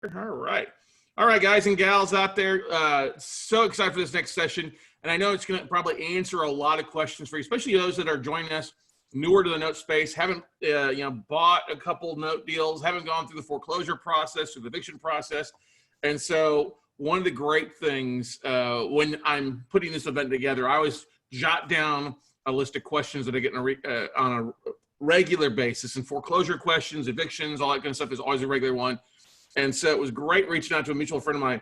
All right. All right, guys and gals out there. So excited for this next session. And I know it's going to probably answer a lot of questions for you, especially those that are joining us newer to the note space, haven't bought a couple note deals, haven't gone through the foreclosure process or the eviction process. And so one of the great things when I'm putting this event together, I always jot down a list of questions that I get on a regular basis. And foreclosure questions, evictions, all that kind of stuff is always a regular one. And so it was great reaching out to a mutual friend of mine,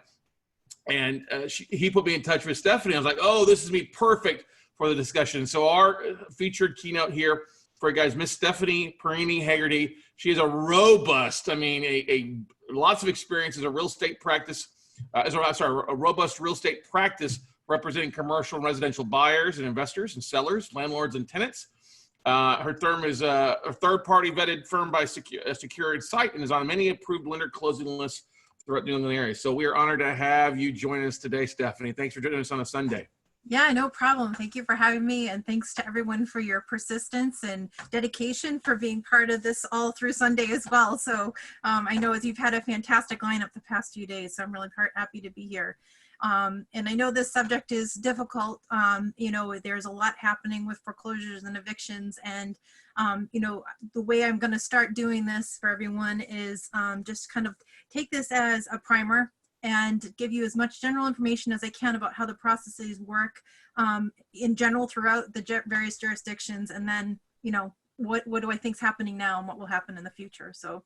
and he put me in touch with Stephanie. I was like, oh, this is me perfect for the discussion. So our featured keynote here for you guys, Miss Stephanie Perini-Hegarty. She is a robust, lots of experience as a real estate practice, a robust real estate practice representing commercial and residential buyers and investors and sellers, landlords and tenants. Her firm is a third-party vetted firm by Secured Site and is on many approved lender closing lists throughout the New England area. So we are honored to have you join us today, Stephanie. Thanks for joining us on a Sunday. Yeah, no problem. Thank you for having me, and thanks to everyone for your persistence and dedication for being part of this all through Sunday as well. So I know you've had a fantastic lineup the past few days, so I'm really happy to be here. And I know this subject is difficult. There's a lot happening with foreclosures and evictions, and the way I'm going to start doing this for everyone is just kind of take this as a primer and give you as much general information as I can about how the processes work in general throughout the various jurisdictions, and then what do I think is happening now and what will happen in the future. So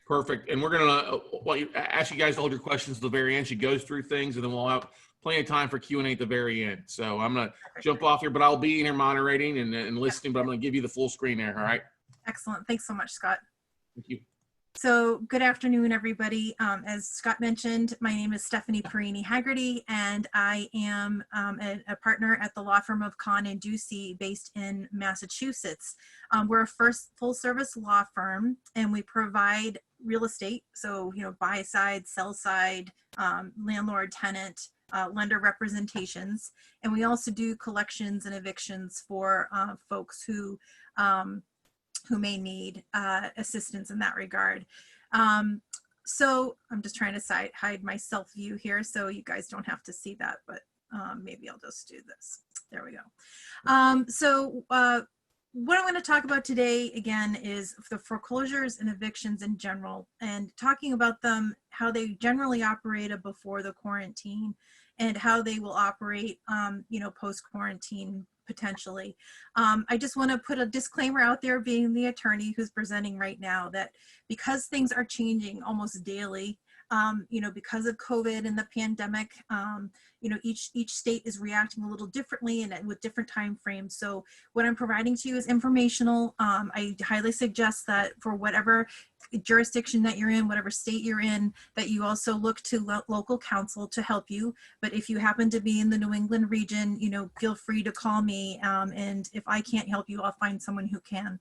perfect. And we're going to ask you guys to hold your questions to the very end. She goes through things, and then we'll have plenty of time for Q&A at the very end. So I'm going to jump off here, but I'll be in here moderating and listening, but I'm going to give you the full screen there. All right. Excellent. Thanks so much, Scott. Thank you. So good afternoon, everybody. As Scott mentioned, my name is Stephanie Perini-Hegarty, and I am a partner at the law firm of Kahn & Ducey based in Massachusetts. We're a full-service law firm, and we provide real estate, so buy side, sell side, landlord, tenant, lender representations, and we also do collections and evictions for folks who may need assistance in that regard. So I'm just trying to hide my self view here so you guys don't have to see that, but maybe I'll just do this. There we go. What I'm going to talk about today, again, is the foreclosures and evictions in general, and talking about them, how they generally operated before the quarantine and how they will operate, post-quarantine potentially. I just want to put a disclaimer out there, being the attorney who's presenting right now, that because things are changing almost daily, because of COVID and the pandemic, each state is reacting a little differently and with different time frames. So what I'm providing to you is informational. I highly suggest that for whatever jurisdiction that you're in, whatever state you're in, that you also look to local counsel to help you. But if you happen to be in the New England region, feel free to call me. And if I can't help you, I'll find someone who can.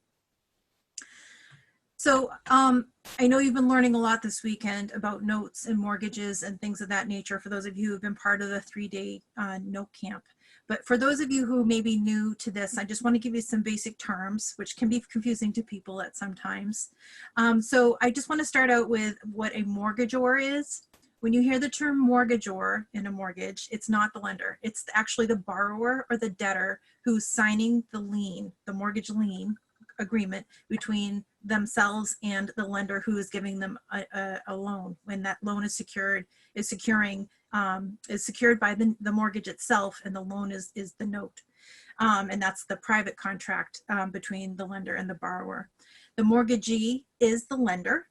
So I know you've been learning a lot this weekend about notes and mortgages and things of that nature for those of you who have been part of the 3-day note camp. But for those of you who may be new to this, I just want to give you some basic terms, which can be confusing to people at sometimes. So I just want to start out with what a mortgagor is. When you hear the term mortgagor in a mortgage, it's not the lender. It's actually the borrower or the debtor who's signing the lien, the mortgage lien agreement between themselves and the lender who is giving them a loan. When that loan is secured by the mortgage itself, and the loan is the note. And that's the private contract between the lender and the borrower. The mortgagee is the lender.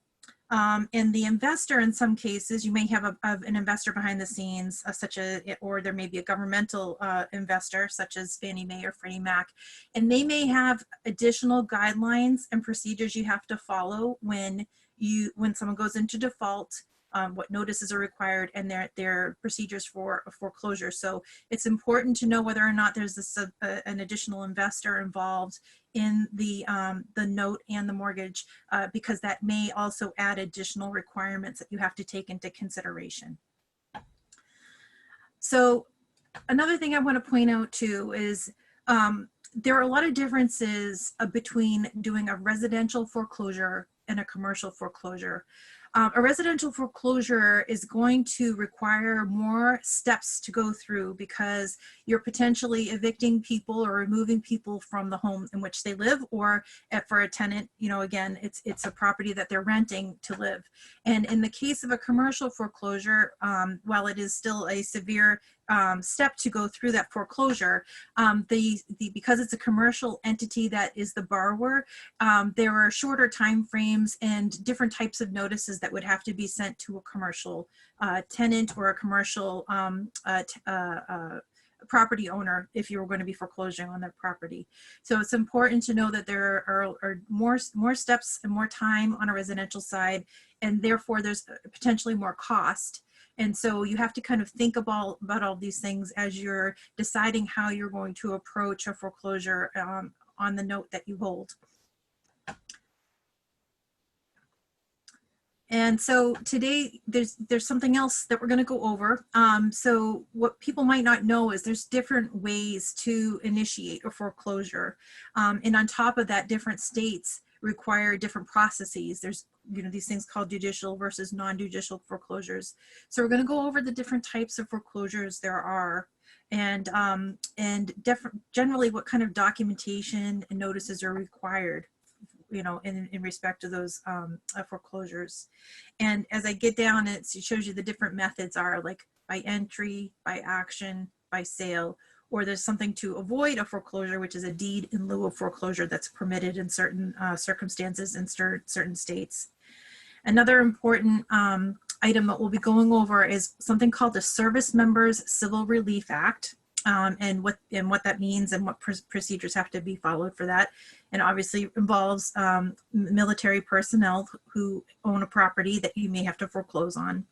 And the investor, in some cases, you may have an investor behind the scenes, or there may be a governmental investor, such as Fannie Mae or Freddie Mac, and they may have additional guidelines and procedures you have to follow when someone goes into default, what notices are required, and their procedures for a foreclosure. So it's important to know whether or not there's an additional investor involved in the note and the mortgage, because that may also add additional requirements that you have to take into consideration. So another thing I want to point out too is there are a lot of differences between doing a residential foreclosure and a commercial foreclosure. A residential foreclosure is going to require more steps to go through because you're potentially evicting people or removing people from the home in which they live, or for a tenant, you know, again, it's a property that they're renting to live. And in the case of a commercial foreclosure, while it is still a severe step to go through that foreclosure, because it's a commercial entity that is the borrower, there are shorter time frames and different types of notices that would have to be sent to a commercial tenant or a commercial property owner if you were going to be foreclosing on their property. So it's important to know that there are more steps and more time on a residential side, and therefore there's potentially more cost. And so you have to kind of think about all these things as you're deciding how you're going to approach a foreclosure on the note that you hold. And so today there's something else that we're going to go over. So what people might not know is there's different ways to initiate a foreclosure. And on top of that, different states require different processes. There's, you know, these things called judicial versus non-judicial foreclosures. So we're going to go over the different types of foreclosures there are, and generally what kind of documentation and notices are required, you know, in respect to those foreclosures. And as I get down, it shows you the different methods are like by entry, by action, by sale, or there's something to avoid a foreclosure, which is a deed in lieu of foreclosure that's permitted in certain circumstances in certain states. Another important item that we'll be going over is something called the Service Members Civil Relief Act. And what that means and what procedures have to be followed for that. And obviously involves military personnel who own a property that you may have to foreclose on.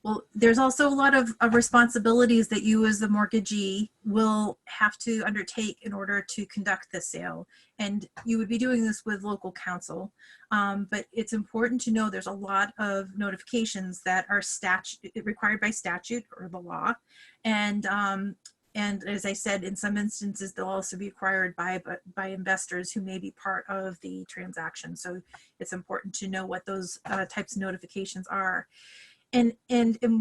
Well, there's also a lot of responsibilities that you as the mortgagee will have to undertake in order to conduct the sale. And you would be doing this with local counsel. But it's important to know there's a lot of notifications that are required by statute or the law. And as I said, in some instances, they'll also be required by investors who may be part of the transaction. So it's important to know what those types of notifications are. And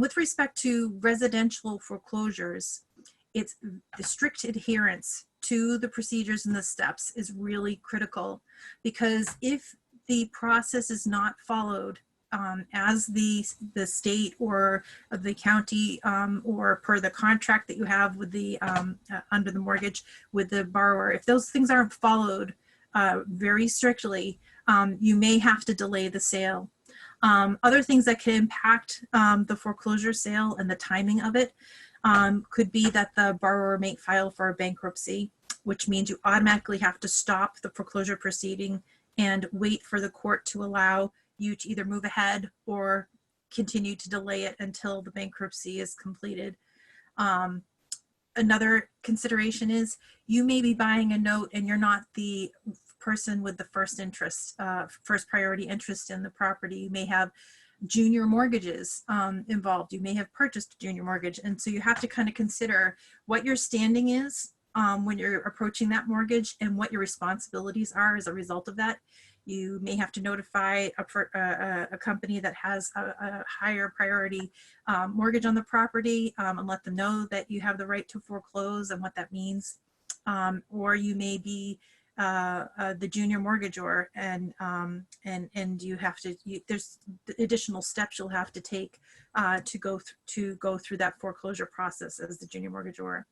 with respect to residential foreclosures, it's the strict adherence to the procedures and the steps is really critical, because if the process is not followed as the state or the county or per the contract that you have with the under the mortgage with the borrower, if those things aren't followed very strictly, you may have to delay the sale. Other things that can impact the foreclosure sale and the timing of it could be that the borrower may file for a bankruptcy, which means you automatically have to stop the foreclosure proceeding and wait for the court to allow you to either move ahead or continue to delay it until the bankruptcy is completed. Another consideration is you may be buying a note and you're not the person with the first interest, first priority interest in the property. You may have junior mortgages involved. You may have purchased a junior mortgage. And so you have to kind of consider what your standing is when you're approaching that mortgage and what your responsibilities are as a result of that. You may have to notify a company that has a higher priority mortgage on the property and let them know that you have the right to foreclose and what that means. Or you may be the junior mortgagor, and you have to. There's additional steps you'll have to take to go through that foreclosure process as the junior mortgagor.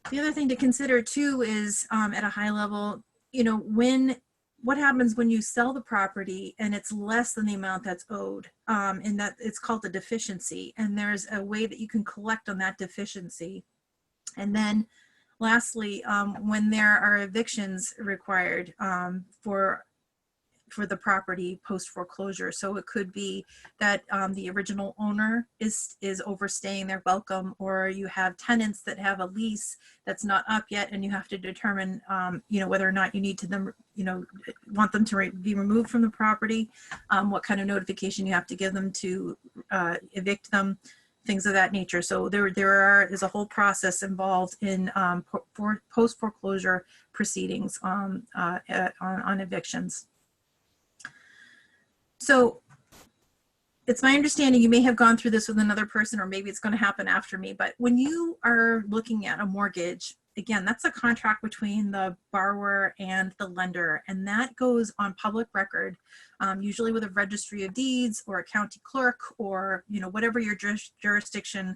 The other thing to consider too is at a high level, you know, what happens when you sell the property and it's less than the amount that's owed, and that it's called a deficiency, and there's a way that you can collect on that deficiency. And then lastly, when there are evictions required for the property post foreclosure. So it could be that the original owner is overstaying their welcome, or you have tenants that have a lease that's not up yet, and you have to determine, you know, whether or not you need to want them to be removed from the property, what kind of notification you have to give them to evict them, things of that nature. So there is a whole process involved in post foreclosure proceedings on evictions. So it's my understanding you may have gone through this with another person, or maybe it's going to happen after me, but when you are looking at a mortgage, again, that's a contract between the borrower and the lender, and that goes on public record, usually with a registry of deeds or a county clerk, or whatever your jurisdiction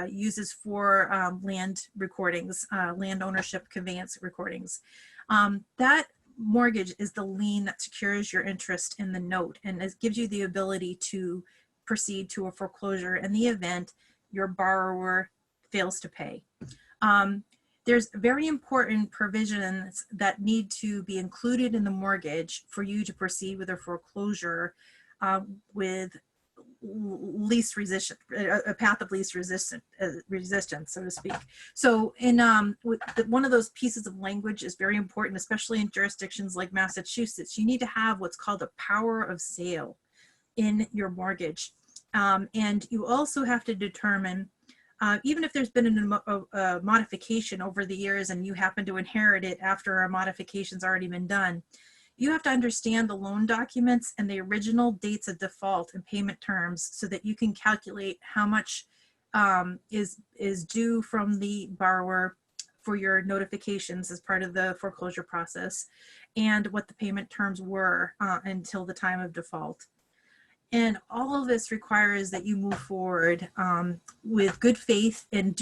uses for land recordings, land ownership conveyance recordings. That mortgage is the lien that secures your interest in the note, and it gives you the ability to proceed to a foreclosure in the event your borrower fails to pay. There's very important provisions that need to be included in the mortgage for you to proceed with a foreclosure with least resistance, a path of least resistance, so to speak. So in one of those pieces of language is very important, especially in jurisdictions like Massachusetts. You need to have what's called a power of sale in your mortgage. And you also have to determine, even if there's been a modification over the years and you happen to inherit it after a modification's already been done, you have to understand the loan documents and the original dates of default and payment terms so that you can calculate how much is due from the borrower for your notifications as part of the foreclosure process, and what the payment terms were until the time of default. And all of this requires that you move forward with good faith and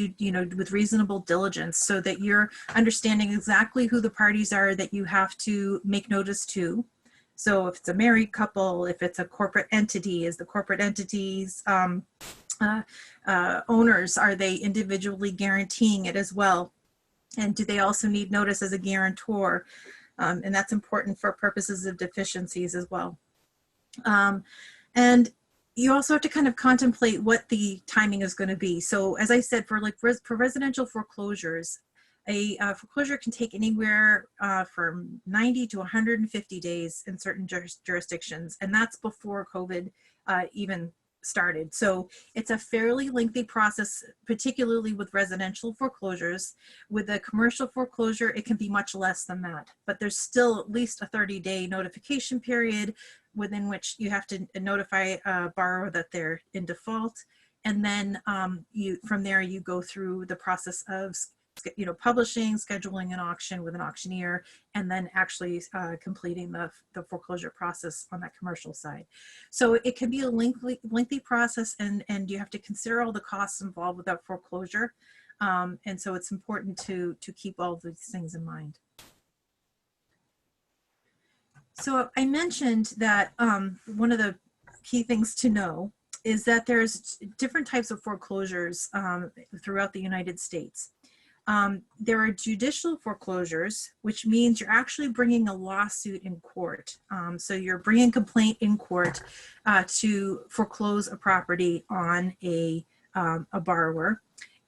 with reasonable diligence, so that you're understanding exactly who the parties are that you have to make notice to. So if it's a married couple, if it's a corporate entity, is the corporate entity's owners, are they individually guaranteeing it as well? And do they also need notice as a guarantor? And that's important for purposes of deficiencies as well. And you also have to kind of contemplate what the timing is going to be. So as I said, for residential foreclosures, a foreclosure can take anywhere from 90 to 150 days in certain jurisdictions, and that's before COVID even started. So it's a fairly lengthy process, particularly with residential foreclosures. With a commercial foreclosure, it can be much less than that, but there's still at least a 30-day notification period within which you have to notify a borrower that they're in default. And then from there, you go through the process of publishing, scheduling an auction with an auctioneer, and then actually completing the foreclosure process on that commercial side. So it can be a lengthy process, and you have to consider all the costs involved with that foreclosure. And so it's important to keep all of these things in mind. So I mentioned that one of the key things to know is that there's different types of foreclosures throughout the United States. There are judicial foreclosures, which means you're actually bringing a lawsuit in court. So you're bringing a complaint in court to foreclose a property on a borrower.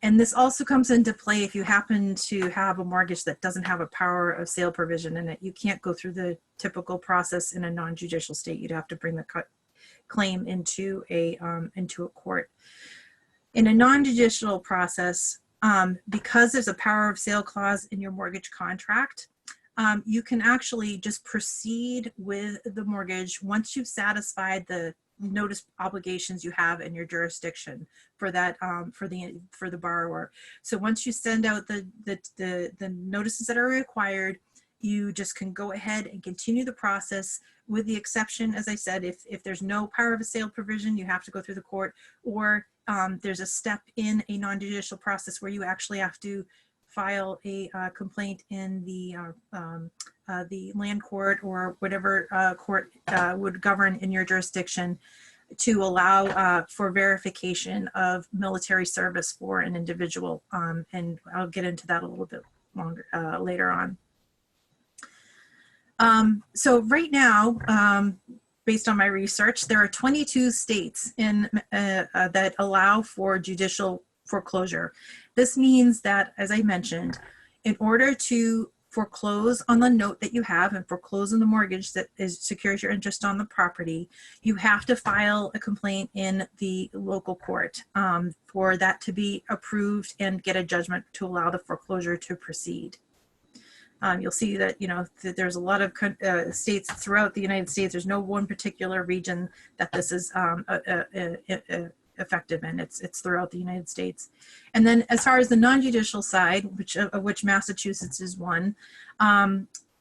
And this also comes into play if you happen to have a mortgage that doesn't have a power of sale provision in it. You can't go through the typical process in a non-judicial state. You'd have to bring the claim into a court. In a non-judicial process, because there's a power of sale clause in your mortgage contract, you can actually just proceed with the mortgage once you've satisfied the notice obligations you have in your jurisdiction for that for the borrower. So once you send out the notices that are required, you just can go ahead and continue the process, with the exception, as I said, if there's no power of a sale provision, you have to go through the court, or there's a step in a non-judicial process where you actually have to file a complaint in the land court or whatever court would govern in your jurisdiction, to allow for verification of military service for an individual. And I'll get into that a little bit longer later on. So right now, based on my research, there are 22 states that allow for judicial foreclosure. This means that, as I mentioned, in order to foreclose on the note that you have and foreclose on the mortgage that secures your interest on the property, you have to file a complaint in the local court for that to be approved and get a judgment to allow the foreclosure to proceed. You'll see that, that there's a lot of states throughout the United States. There's no one particular region that this is effective in. It's throughout the United States. And then as far as the non-judicial side, of which Massachusetts is one,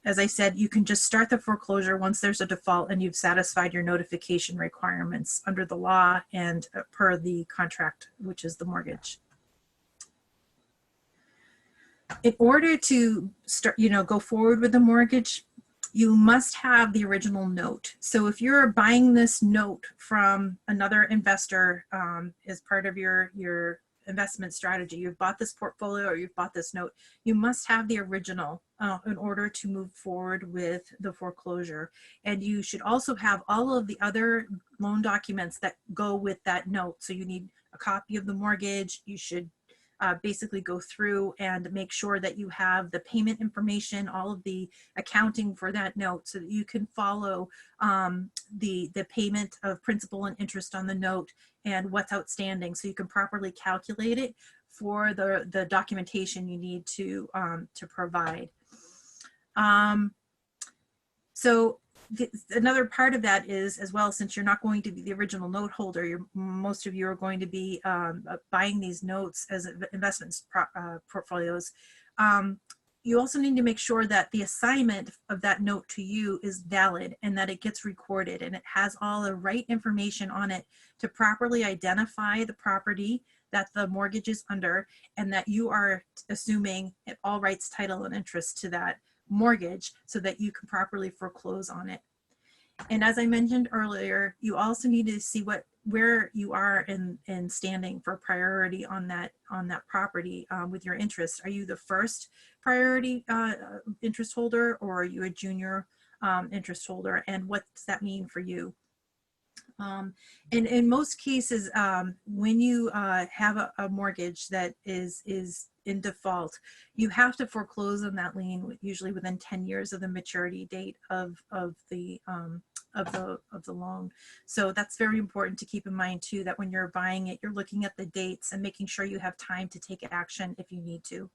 as I said, you can just start the foreclosure once there's a default and you've satisfied your notification requirements under the law and per the contract, which is the mortgage. In order to start, go forward with the mortgage, you must have the original note. So if you're buying this note from another investor as part of your investment strategy, you've bought this portfolio or you've bought this note, you must have the original in order to move forward with the foreclosure. And you should also have all of the other loan documents that go with that note. So you need a copy of the mortgage. You should basically go through and make sure that you have the payment information, all of the accounting for that note, so that you can follow the payment of principal and interest on the note and what's outstanding, so you can properly calculate it for the documentation you need to provide. So another part of that is, as well, since you're not going to be the original note holder, most of you are going to be buying these notes as investment portfolios. You also need to make sure that the assignment of that note to you is valid and that it gets recorded and it has all the right information on it to properly identify the property that the mortgage is under, and that you are assuming all rights, title, and interest to that mortgage so that you can properly foreclose on it. And as I mentioned earlier, you also need to see where you are in standing for priority on that property with your interest. Are you the first priority interest holder, or are you a junior interest holder, and what does that mean for you? And in most cases, when you have a mortgage that is in default, you have to foreclose on that lien usually within 10 years of the maturity date of the loan. So that's very important to keep in mind too, that when you're buying it, you're looking at the dates and making sure you have time to take action if you need to.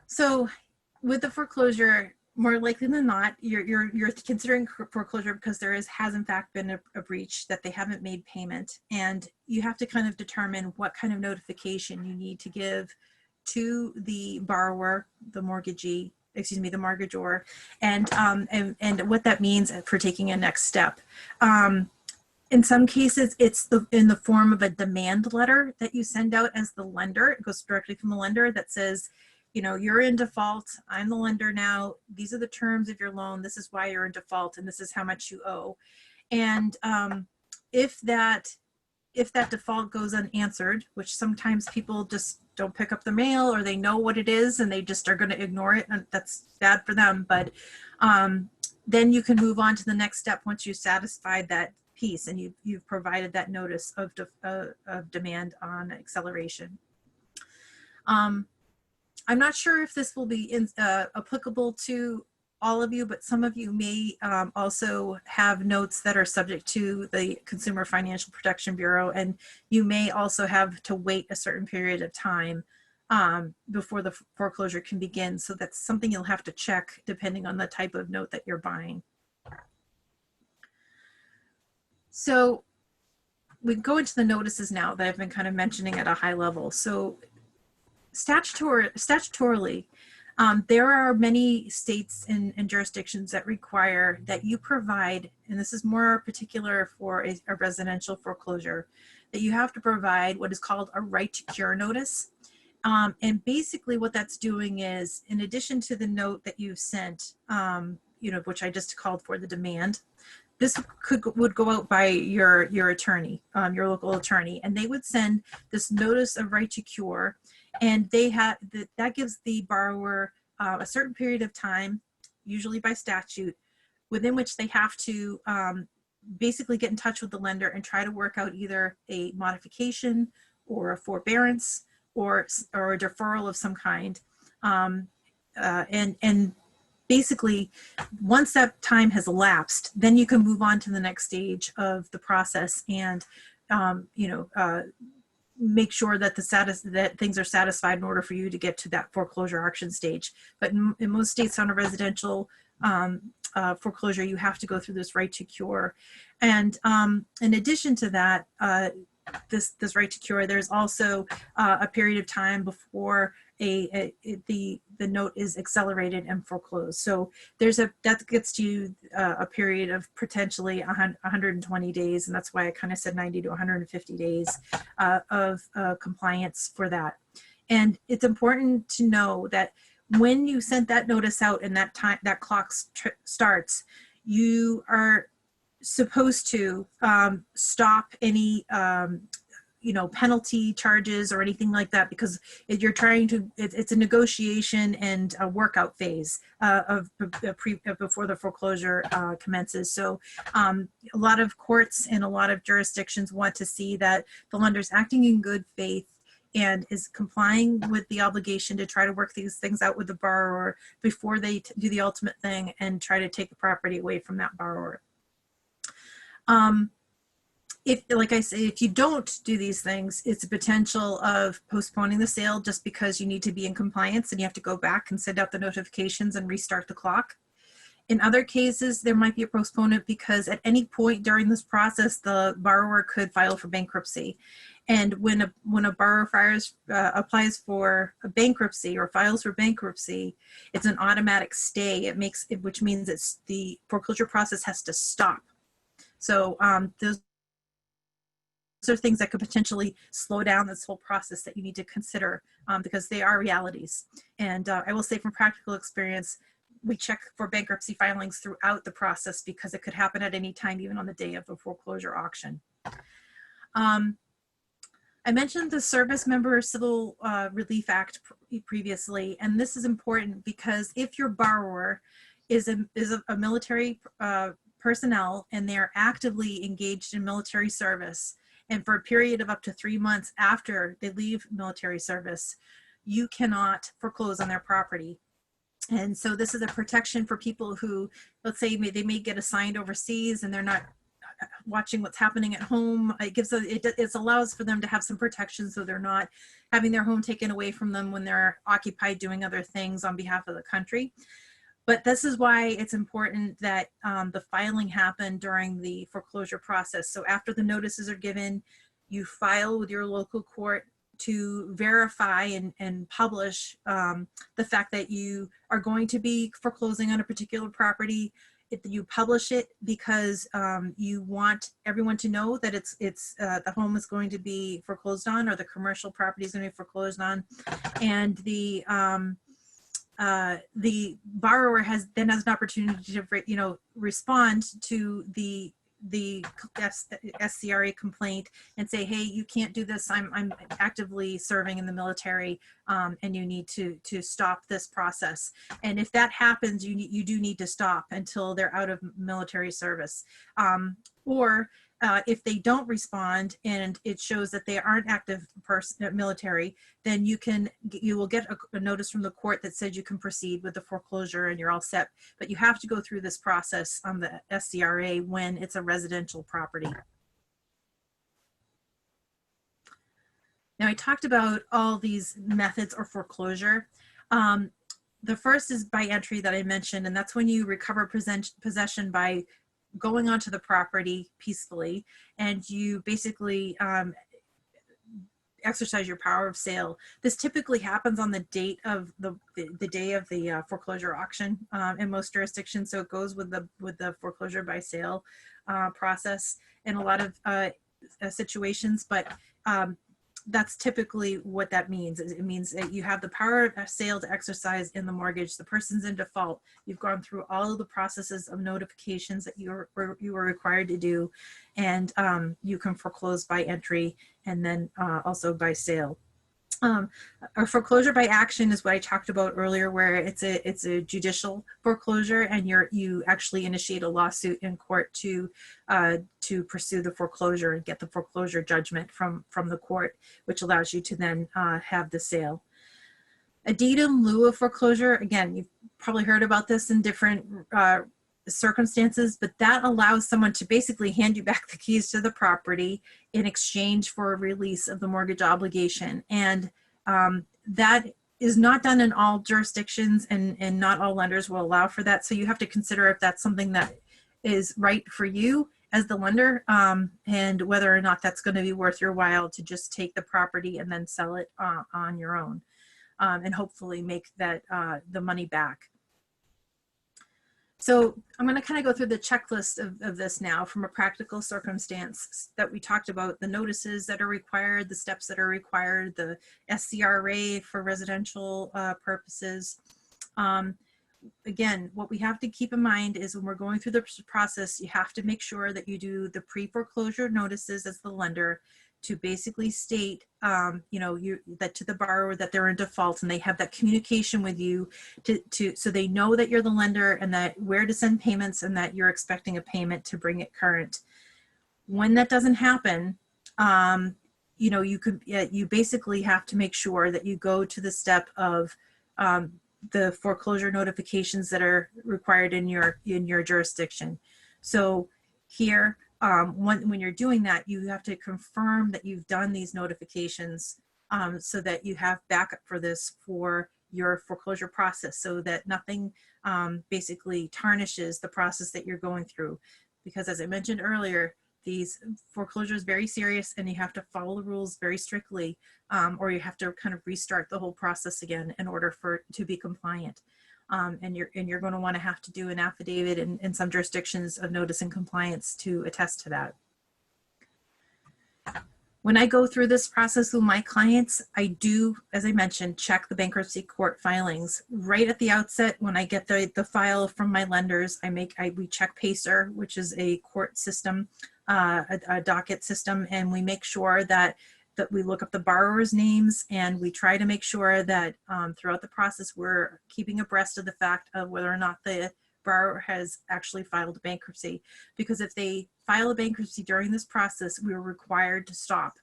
So with the foreclosure, more likely than not, you're considering foreclosure because there has in fact been a breach, that they haven't made payment, and you have to kind of determine what kind of notification you need to give to the borrower, the mortgagee, excuse me, the mortgagor, and what that means for taking a next step. In some cases, it's in the form of a demand letter that you send out as the lender. It goes directly from the lender that says, you're in default. I'm the lender now. These are the terms of your loan. This is why you're in default, and this is how much you owe. And if that default goes unanswered, which sometimes people just don't pick up the mail, or they know what it is and they just are going to ignore it, and that's bad for them. But then you can move on to the next step once you've satisfied that piece and you've provided that notice of demand on acceleration. I'm not sure if this will be applicable to all of you, but some of you may also have notes that are subject to the Consumer Financial Protection Bureau, and you may also have to wait a certain period of time before the foreclosure can begin. So that's something you'll have to check depending on the type of note that you're buying. So we go into the notices now that I've been kind of mentioning at a high level. So statutorily, there are many states and jurisdictions that require that you provide, and this is more particular for a residential foreclosure, that you have to provide what is called a right to cure notice. And basically what that's doing is, in addition to the note that you've sent, which I just called for the demand, this would go out by your attorney, your local attorney, and they would send this notice of right to cure, and that gives the borrower a certain period of time, usually by statute, within which they have to basically get in touch with the lender and try to work out either a modification or a forbearance or a deferral of some kind, and basically, once that time has elapsed, then you can move on to the next stage of the process and, make sure that that things are satisfied in order for you to get to that foreclosure auction stage. But in most states on a residential foreclosure, you have to go through this right to cure. And in addition to that, this right to cure, there's also a period of time before the note is accelerated and foreclosed. So that gets to you a period of potentially 120 days, and that's why I kind of said 90 to 150 days of compliance for that. And it's important to know that when you sent that notice out and that clock starts, you are supposed to stop any penalty charges or anything like that, because you're trying to, it's a negotiation and a workout phase before the foreclosure commences. So a lot of courts and a lot of jurisdictions want to see that the lender's acting in good faith and is complying with the obligation to try to work these things out with the borrower before they do the ultimate thing and try to take the property away from that borrower. Like I say, if you don't do these things, it's a potential of postponing the sale just because you need to be in compliance and you have to go back and send out the notifications and restart the clock. In other cases, there might be a postponement because at any point during this process, the borrower could file for bankruptcy. And when a borrower applies for a bankruptcy or files for bankruptcy, it's an automatic stay. Which means the foreclosure process has to stop. So those are things that could potentially slow down this whole process that you need to consider because they are realities. And I will say from practical experience, we check for bankruptcy filings throughout the process because it could happen at any time, even on the day of the foreclosure auction. I mentioned the Service Member Civil Relief Act previously, and this is important because if your borrower is a military personnel and they are actively engaged in military service, and for a period of up to 3 months after they leave military service, you cannot foreclose on their property. And so this is a protection for people who, let's say they may get assigned overseas and they're not watching what's happening at home. It allows for them to have some protection so they're not having their home taken away from them when they're occupied doing other things on behalf of the country. But this is why it's important that the filing happen during the foreclosure process. So after the notices are given, you file with your local court to verify and publish the fact that you are going to be foreclosing on a particular property. You publish it because you want everyone to know that the home is going to be foreclosed on, or the commercial property is going to be foreclosed on, and the borrower has an opportunity to respond to the SCRA complaint and say, hey, you can't do this. I'm actively serving in the military, and you need to stop this process. And if that happens, you do need to stop until they're out of military service. Or if they don't respond and it shows that they aren't active military, then you will get a notice from the court that says you can proceed with the foreclosure and you're all set. But you have to go through this process on the SCRA when it's a residential property. Now, I talked about all these methods of foreclosure. The first is by entry that I mentioned, and that's when you recover possession by going onto the property peacefully, and you basically exercise your power of sale. This typically happens on the date of the day of the foreclosure auction in most jurisdictions. So it goes with the foreclosure by sale process in a lot of situations, but that's typically what that means. It means that you have the power of sale to exercise in the mortgage. The person's in default. You've gone through all of the processes of notifications that you were required to do, and you can foreclose by entry and then also by sale. A foreclosure by action is what I talked about earlier, where it's a judicial foreclosure, and you actually initiate a lawsuit in court to pursue the foreclosure and get the foreclosure judgment from the court, which allows you to then have the sale. A deed in lieu of foreclosure, again, you've probably heard about this in different circumstances, but that allows someone to basically hand you back the keys to the property in exchange for a release of the mortgage obligation. And that is not done in all jurisdictions, and not all lenders will allow for that. So you have to consider if that's something that is right for you as the lender, and whether or not that's going to be worth your while to just take the property and then sell it on your own, and hopefully make that the money back. So I'm going to kind of go through the checklist of this now from a practical circumstance that we talked about: the notices that are required, the steps that are required, the SCRA for residential purposes. Again, what we have to keep in mind is when we're going through the process, you have to make sure that you do the pre-foreclosure notices as the lender to basically state, that to the borrower that they're in default, and they have that communication with you so they know that you're the lender and that where to send payments and that you're expecting a payment to bring it current. When that doesn't happen, you basically have to make sure that you go to the step of the foreclosure notifications that are required in your jurisdiction. So here, when you're doing that, you have to confirm that you've done these notifications, so that you have backup for this for your foreclosure process, so that nothing basically tarnishes the process that you're going through. Because as I mentioned earlier, these foreclosure is very serious and you have to follow the rules very strictly, or you have to kind of restart the whole process again in order to be compliant. And you're going to want to have to do an affidavit in some jurisdictions of notice and compliance to attest to that. When I go through this process with my clients, I do, as I mentioned, check the bankruptcy court filings right at the outset. When I get the file from my lenders, we check PACER, which is a court system, a docket system, and we make sure that we look up the borrower's names, and we try to make sure that throughout the process we're keeping abreast of the fact of whether or not the borrower has actually filed bankruptcy. Because if they file a bankruptcy during this process, we are required to stop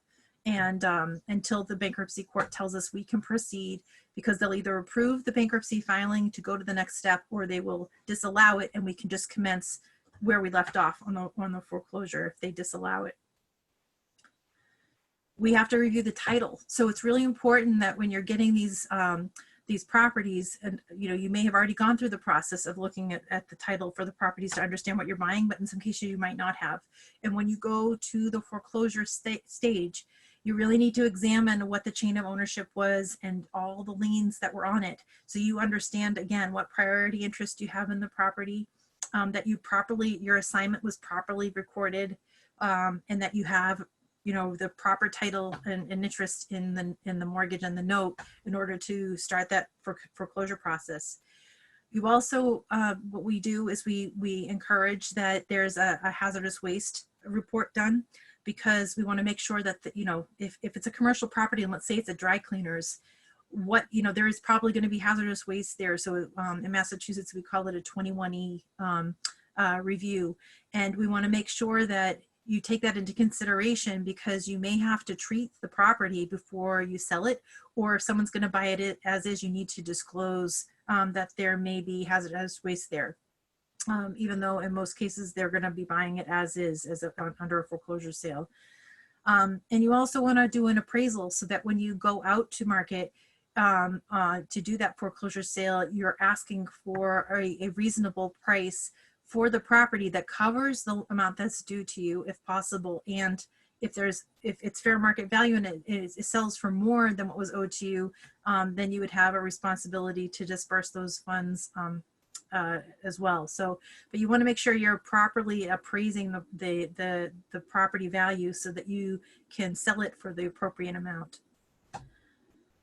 and until the bankruptcy court tells us we can proceed, because they'll either approve the bankruptcy filing to go to the next step, or they will disallow it and we can just commence where we left off on the foreclosure if they disallow it. We have to review the title. So it's really important that when you're getting these properties, and you may have already gone through the process of looking at the title for the properties to understand what you're buying, but in some cases you might not have. And when you go to the foreclosure stage, you really need to examine what the chain of ownership was and all the liens that were on it. So you understand, again, what priority interest you have in the property, that your assignment was properly recorded, and that you have the proper title and interest in the mortgage and the note in order to start that foreclosure process. You also, what we do is we encourage that there's a hazardous waste report done, because we want to make sure that if it's a commercial property, and let's say it's a dry cleaners, there is probably going to be hazardous waste there. So in Massachusetts we call it a 21E review, and we want to make sure that you take that into consideration, because you may have to treat the property before you sell it, or if someone's going to buy it as is, you need to disclose that there may be hazardous waste there, even though in most cases they're going to be buying it as is, under a foreclosure sale. And you also want to do an appraisal, so that when you go out to market to do that foreclosure sale, you're asking for a reasonable price for the property that covers the amount that's due to you, if possible. And if it's fair market value and it sells for more than what was owed to you, then you would have a responsibility to disperse those funds as well. So, but you want to make sure you're properly appraising the property value so that you can sell it for the appropriate amount.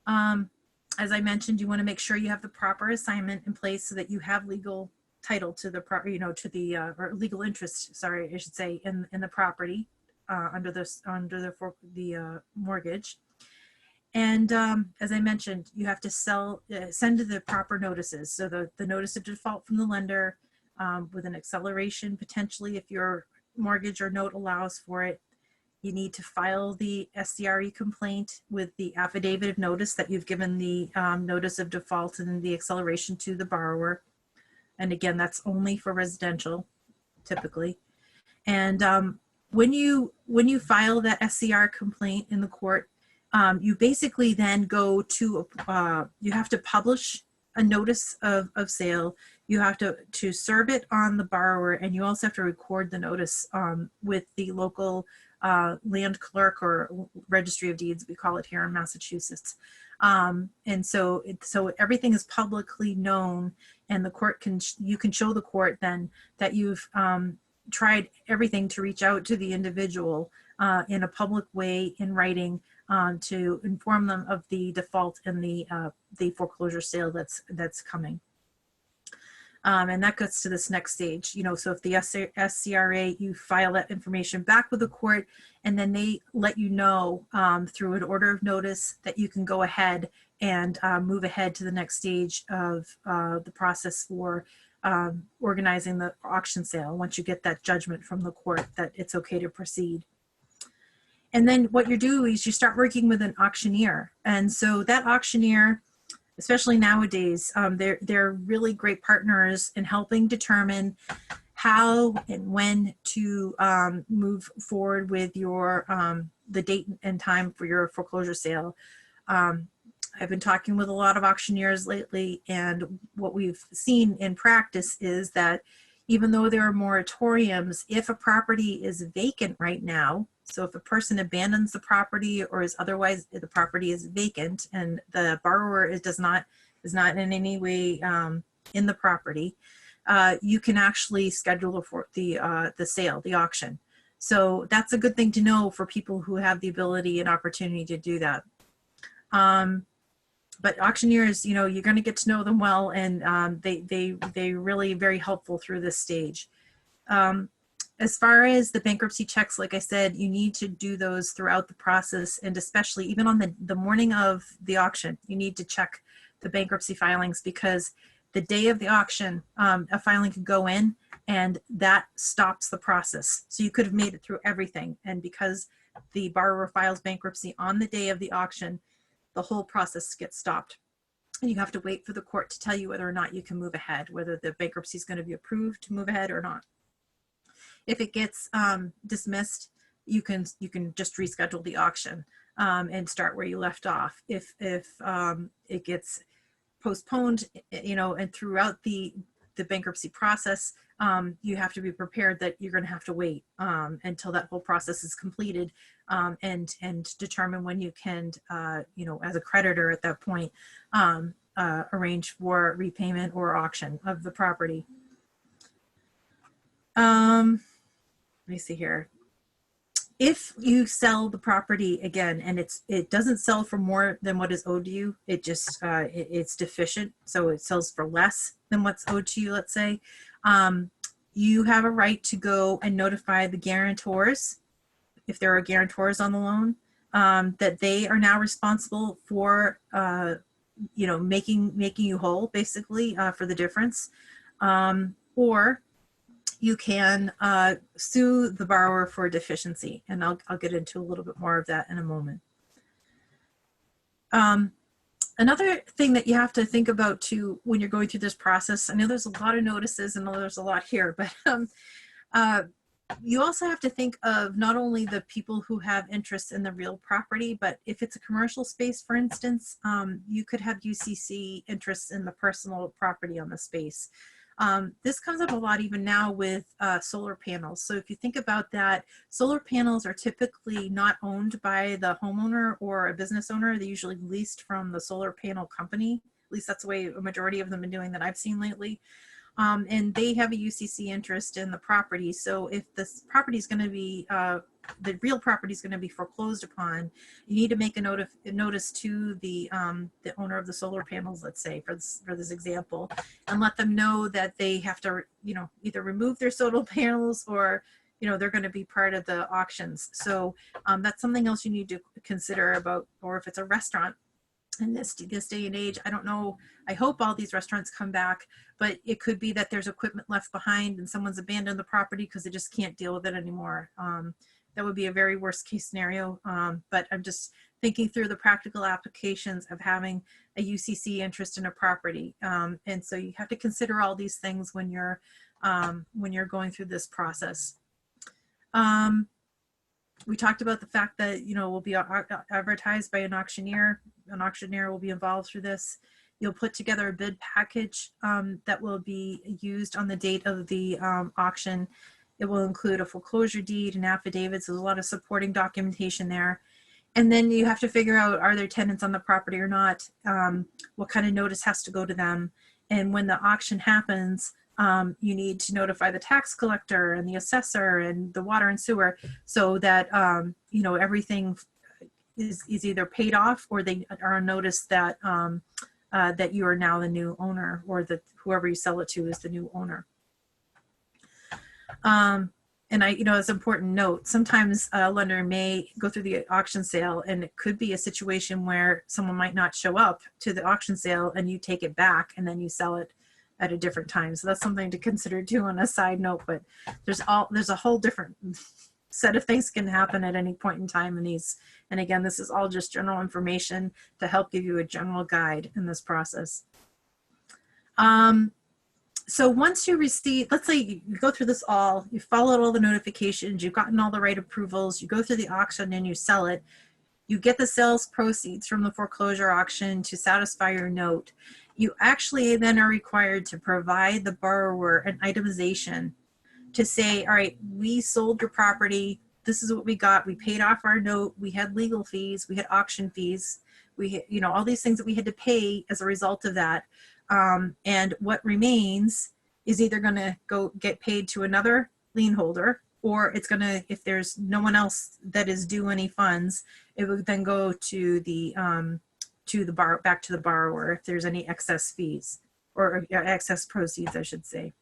As I mentioned, you want to make sure you have the proper assignment in place so that you have legal title to the property, or legal interest, sorry, I should say, in the property under the mortgage. And as I mentioned, you have to send the proper notices. So the notice of default from the lender, with an acceleration potentially if your mortgage or note allows for it. You need to file the SCRE complaint with the affidavit of notice that you've given the notice of default and the acceleration to the borrower. And again, that's only for residential, typically. And when you file that SCR complaint in the court, you basically then go to, you have to publish a notice of sale. You have to serve it on the borrower, and you also have to record the notice with the local land clerk or registry of deeds, we call it here in Massachusetts. And so everything is publicly known, and the court you can show the court then that you've tried everything to reach out to the individual in a public way in writing to inform them of the default and the foreclosure sale that's coming. And that gets to this next stage, so if the SCRA, you file that information back with the court, and then they let you know through an order of notice that you can go ahead and move ahead to the next stage of the process for organizing the auction sale once you get that judgment from the court that it's okay to proceed. And then what you do is you start working with an auctioneer. And so that auctioneer, especially nowadays, they're really great partners in helping determine how and when to move forward with your the date and time for your foreclosure sale. I've been talking with a lot of auctioneers lately, and what we've seen in practice is that even though there are moratoriums, if a property is vacant right now, so if a person abandons the property or is otherwise the property is vacant and the borrower is not in any way in the property, you can actually schedule for the sale, the auction. So that's a good thing to know for people who have the ability and opportunity to do that. But auctioneers, you're going to get to know them well, and they really very helpful through this stage. As far as the bankruptcy checks, like I said, you need to do those throughout the process, and especially even on the morning of the auction, you need to check the bankruptcy filings, because the day of the auction, a filing could go in and that stops the process. So you could have made it through everything, and because the borrower files bankruptcy on the day of the auction, the whole process gets stopped. And you have to wait for the court to tell you whether or not you can move ahead, whether the bankruptcy is going to be approved to move ahead or not. If it gets dismissed, you can just reschedule the auction and start where you left off. If it gets postponed, and throughout the bankruptcy process, you have to be prepared that you're going to have to wait until that whole process is completed, and determine when you can, as a creditor at that point, arrange for repayment or auction of the property. Let me see here. If you sell the property again and it doesn't sell for more than what is owed to you, it just it's deficient, so it sells for less than what's owed to you, let's say, you have a right to go and notify the guarantors, if there are guarantors on the loan, that they are now responsible for making you whole, basically, for the difference, or you can sue the borrower for deficiency, and I'll get into a little bit more of that in a moment. Another thing that you have to think about too when you're going through this process, I know there's a lot of notices and there's a lot here, but you also have to think of not only the people who have interest in the real property, but if it's a commercial space, for instance, you could have UCC interests in the personal property on the space. This comes up a lot even now with solar panels. So if you think about that, solar panels are typically not owned by the homeowner or a business owner. They're usually leased from the solar panel company. At least that's the way a majority of them have been doing that I've seen lately. And they have a UCC interest in the property. So if this property is going to be, the real property is going to be foreclosed upon, you need to make a notice to the owner of the solar panels, let's say, for this example, and let them know that they have to, either remove their solar panels or, they're going to be part of the auctions. So that's something else you need to consider about, or if it's a restaurant. In this day and age, I don't know, I hope all these restaurants come back, but it could be that there's equipment left behind and someone's abandoned the property because they just can't deal with it anymore. That would be a very worst case scenario, but I'm just thinking through the practical applications of having a UCC interest in a property. And so you have to consider all these things when you're going through this process. We talked about the fact that, will be advertised by an auctioneer. An auctioneer will be involved through this. You'll put together a bid package that will be used on the date of the auction. It will include a foreclosure deed and affidavits. There's a lot of supporting documentation there. And then you have to figure out, are there tenants on the property or not? What kind of notice has to go to them? And when the auction happens, you need to notify the tax collector and the assessor and the water and sewer, so that everything is either paid off, or they are on notice that that you are now the new owner, or that whoever you sell it to is the new owner. And it's an important note. Sometimes a lender may go through the auction sale, and it could be a situation where someone might not show up to the auction sale, and you take it back and then you sell it at a different time. So that's something to consider too on a side note, but there's a whole different set of things can happen at any point in time in these. And again, this is all just general information to help give you a general guide in this process. So once you receive, let's say you go through this all, you followed all the notifications, you've gotten all the right approvals, you go through the auction and you sell it, you get the sales proceeds from the foreclosure auction to satisfy your note. You actually then are required to provide the borrower an itemization to say, all right, we sold your property, this is what we got, we paid off our note, we had legal fees, we had auction fees, we had, all these things that we had to pay as a result of that. And what remains is either going to go get paid to another lien holder, or it's going to, if there's no one else that is due any funds, it would then go to the back to the borrower if there's any excess fees or excess proceeds, I should say.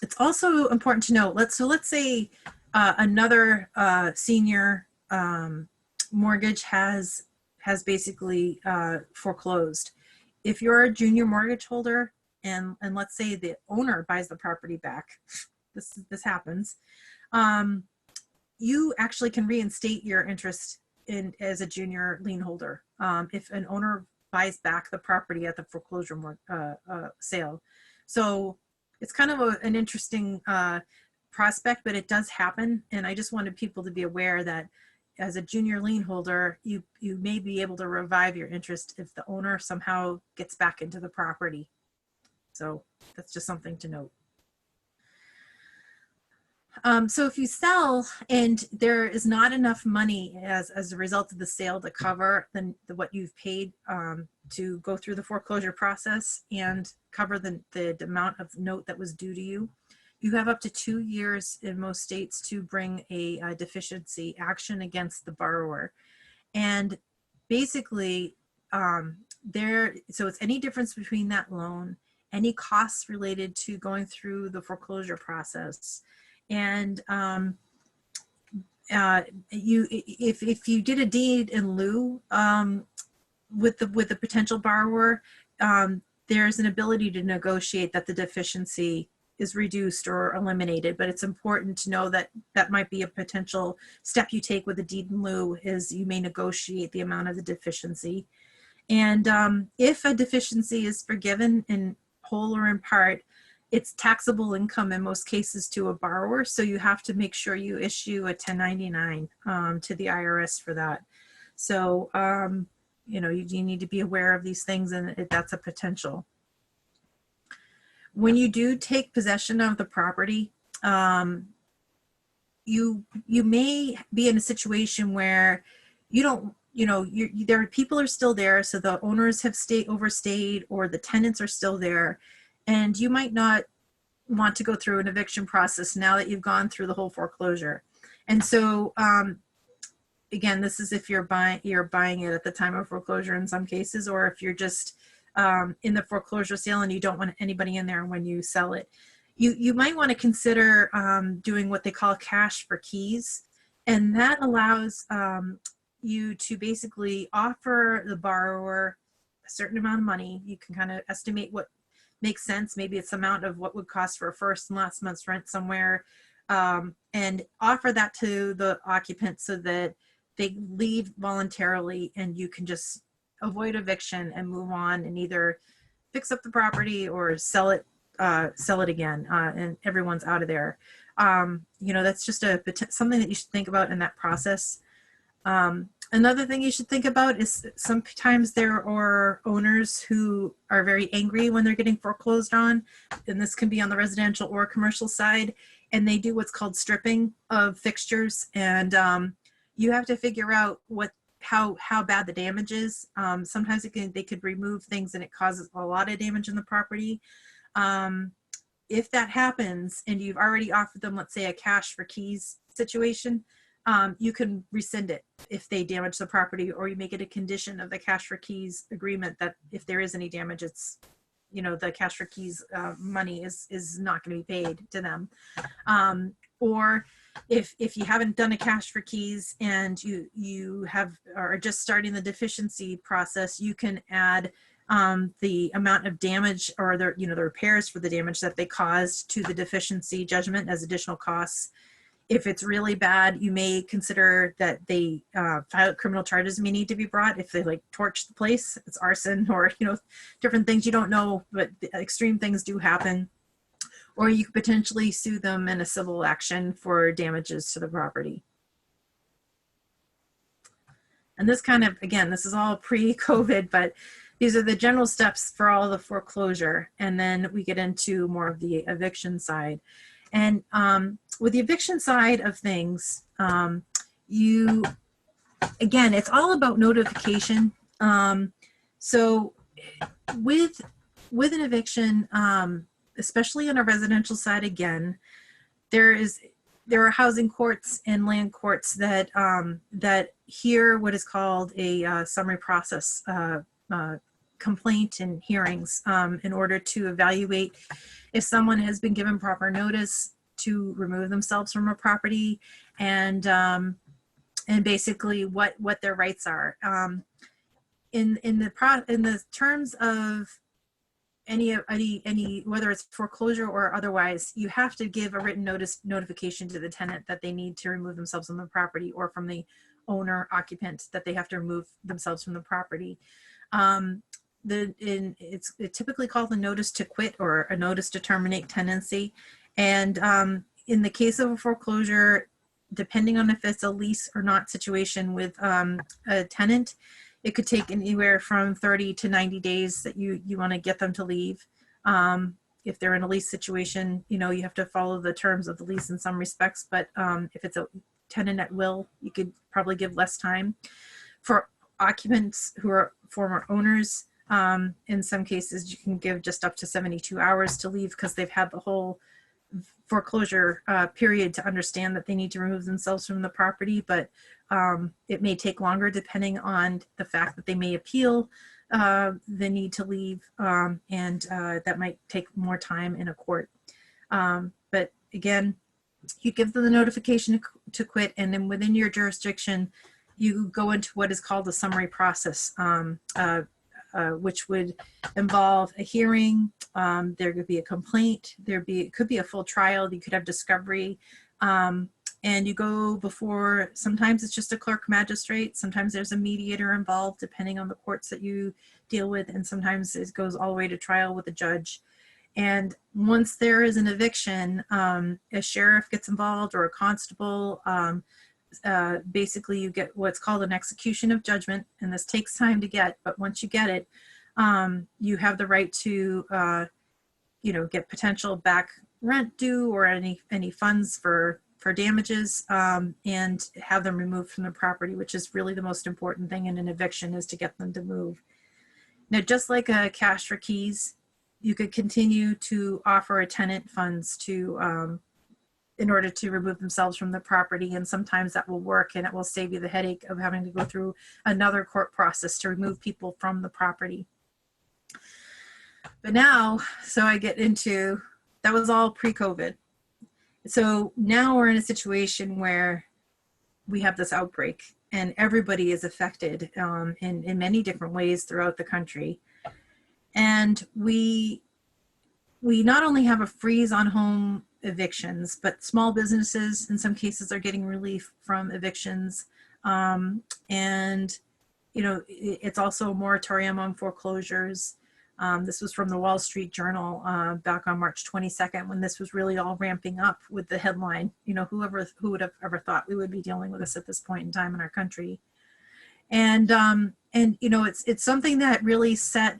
It's also important to note, let's say another senior mortgage has basically foreclosed. If you're a junior mortgage holder, and let's say the owner buys the property back, this happens, you actually can reinstate your interest in as a junior lien holder if an owner buys back the property at the foreclosure sale. So it's kind of an interesting prospect, but it does happen. And I just wanted people to be aware that as a junior lien holder, you may be able to revive your interest if the owner somehow gets back into the property. So that's just something to note. So if you sell and there is not enough money as a result of the sale to cover what you've paid to go through the foreclosure process and cover the amount of note that was due to you, you have up to 2 years in most states to bring a deficiency action against the borrower. And basically, so it's any difference between that loan, any costs related to going through the foreclosure process. And if you did a deed in lieu with the potential borrower, there's an ability to negotiate that the deficiency is reduced or eliminated, but it's important to know that that might be a potential step you take with a deed in lieu, is you may negotiate the amount of the deficiency. And if a deficiency is forgiven in whole or in part, it's taxable income in most cases to a borrower, so you have to make sure you issue a 1099 to the IRS for that. So you need to be aware of these things, and that's a potential. When you do take possession of the property, you may be in a situation where you don't, there people are still there, so the owners have overstayed, or the tenants are still there, and you might not want to go through an eviction process now that you've gone through the whole foreclosure. And so, again, this is if you're buying it at the time of foreclosure in some cases, or if you're just in the foreclosure sale and you don't want anybody in there when you sell it. You might want to consider doing what they call cash for keys, and that allows you to basically offer the borrower a certain amount of money. You can kind of estimate what makes sense. Maybe it's the amount of what would cost for a first and last month's rent somewhere. and offer that to the occupant so that they leave voluntarily and you can just avoid eviction and move on and either fix up the property or sell it again, and everyone's out of there. That's just something that you should think about in that process. Another thing you should think about is sometimes there are owners who are very angry when they're getting foreclosed on, and this can be on the residential or commercial side, and they do what's called stripping of fixtures, and you have to figure out how bad the damage is. Sometimes they could remove things and it causes a lot of damage in the property. If that happens and you've already offered them, let's say, a cash for keys situation, you can rescind it if they damage the property, or you make it a condition of the cash for keys agreement that if there is any damage, it's, the cash for keys money is not going to be paid to them. Or if you haven't done a cash for keys and you are just starting the deficiency process, you can add the amount of damage or the repairs for the damage that they caused to the deficiency judgment as additional costs. If it's really bad, you may consider that they criminal charges may need to be brought if they torch the place. It's arson or different things you don't know, but extreme things do happen. Or you could potentially sue them in a civil action for damages to the property. And this this is all pre-COVID, but these are the general steps for all the foreclosure. And then we get into more of the eviction side. And with the eviction side of things, it's all about notification. So with an eviction, especially on a residential side, again, there are housing courts and land courts that hear what is called a summary process complaint and hearings in order to evaluate if someone has been given proper notice to remove themselves from a property, and basically what their rights are. In the terms of any whether it's foreclosure or otherwise, you have to give a written notification to the tenant that they need to remove themselves from the property, or from the owner occupant that they have to remove themselves from the property. It's typically called a notice to quit or a notice to terminate tenancy. And in the case of a foreclosure, depending on if it's a lease or not situation with a tenant, it could take anywhere from 30 to 90 days that you want to get them to leave. If they're in a lease situation, you have to follow the terms of the lease in some respects, but if it's a tenant at will, you could probably give less time. For occupants who are former owners, in some cases you can give just up to 72 hours to leave because they've had the whole foreclosure period to understand that they need to remove themselves from the property, but it may take longer depending on the fact that they may appeal the need to leave, and that might take more time in a court. But again, you give them the notification to quit, and then within your jurisdiction, you go into what is called the summary process, which would involve a hearing. There could be a complaint. It could be a full trial. You could have discovery, and you go before. Sometimes it's just a clerk magistrate. Sometimes there's a mediator involved, depending on the courts that you deal with, and sometimes it goes all the way to trial with a judge. And once there is an eviction, a sheriff gets involved or a constable. Basically, you get what's called an execution of judgment, and this takes time to get, but once you get it, you have the right to get potential back rent due or any funds for damages, and have them removed from the property, which is really the most important thing in an eviction, is to get them to move. Now, just like a cash for keys, you could continue to offer a tenant funds to in order to remove themselves from the property, and sometimes that will work, and it will save you the headache of having to go through another court process to remove people from the property. But now, so I get into, that was all pre-COVID. So now we're in a situation where we have this outbreak and everybody is affected in many different ways throughout the country. And we not only have a freeze on home evictions, but small businesses in some cases are getting relief from evictions. And, you know, it's also a moratorium on foreclosures. This was from the Wall Street Journal back on March 22nd, when this was really all ramping up with the headline. You know, who would have ever thought we would be dealing with this at this point in time in our country? And you know, it's something that really set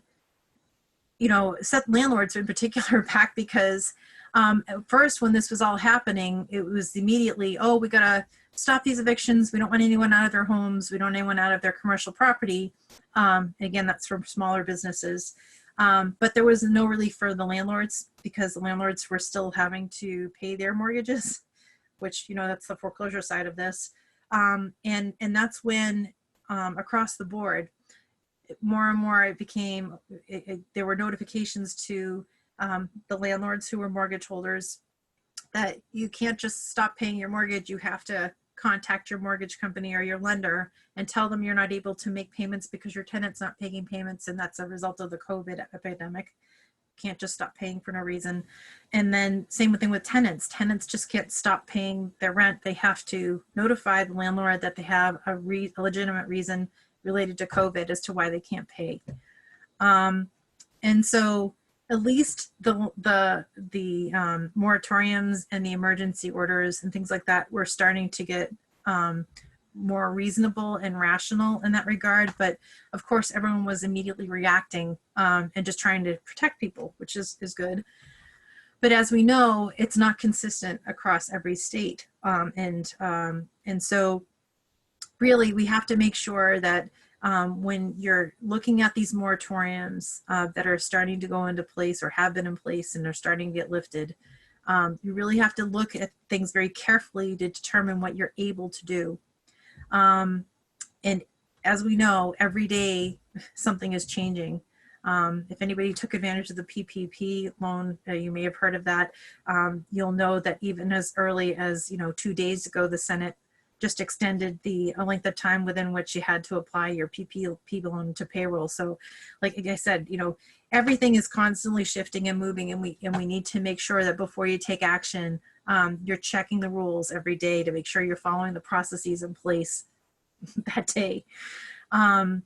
landlords in particular back, because at first, when this was all happening, it was immediately, oh, we gotta stop these evictions. We don't want anyone out of their homes. We don't want anyone out of their commercial property. Again, that's for smaller businesses. But there was no relief for the landlords, because the landlords were still having to pay their mortgages, which, you know, that's the foreclosure side of this. And that's when across the board, more and more it became, there were notifications to the landlords who were mortgage holders that you can't just stop paying your mortgage. You have to contact your mortgage company or your lender and tell them you're not able to make payments because your tenant's not paying payments, and that's a result of the COVID epidemic. Can't just stop paying for no reason. And then same thing with tenants. Tenants just can't stop paying their rent. They have to notify the landlord that they have a legitimate reason related to COVID as to why they can't pay. And so at least the moratoriums and the emergency orders and things like that were starting to get more reasonable and rational in that regard. But of course, everyone was immediately reacting and just trying to protect people, which is good. But as we know, it's not consistent across every state. And so really, we have to make sure that when you're looking at these moratoriums that are starting to go into place or have been in place and are starting to get lifted, you really have to look at things very carefully to determine what you're able to do. And as we know, every day something is changing. If anybody took advantage of the PPP loan, you may have heard of that. You'll know that even as early as 2 days ago, the Senate just extended the length of time within which you had to apply your PPP loan to payroll. So, like I said, everything is constantly shifting and moving, and we need to make sure that before you take action, you're checking the rules every day to make sure you're following the processes in place that day. The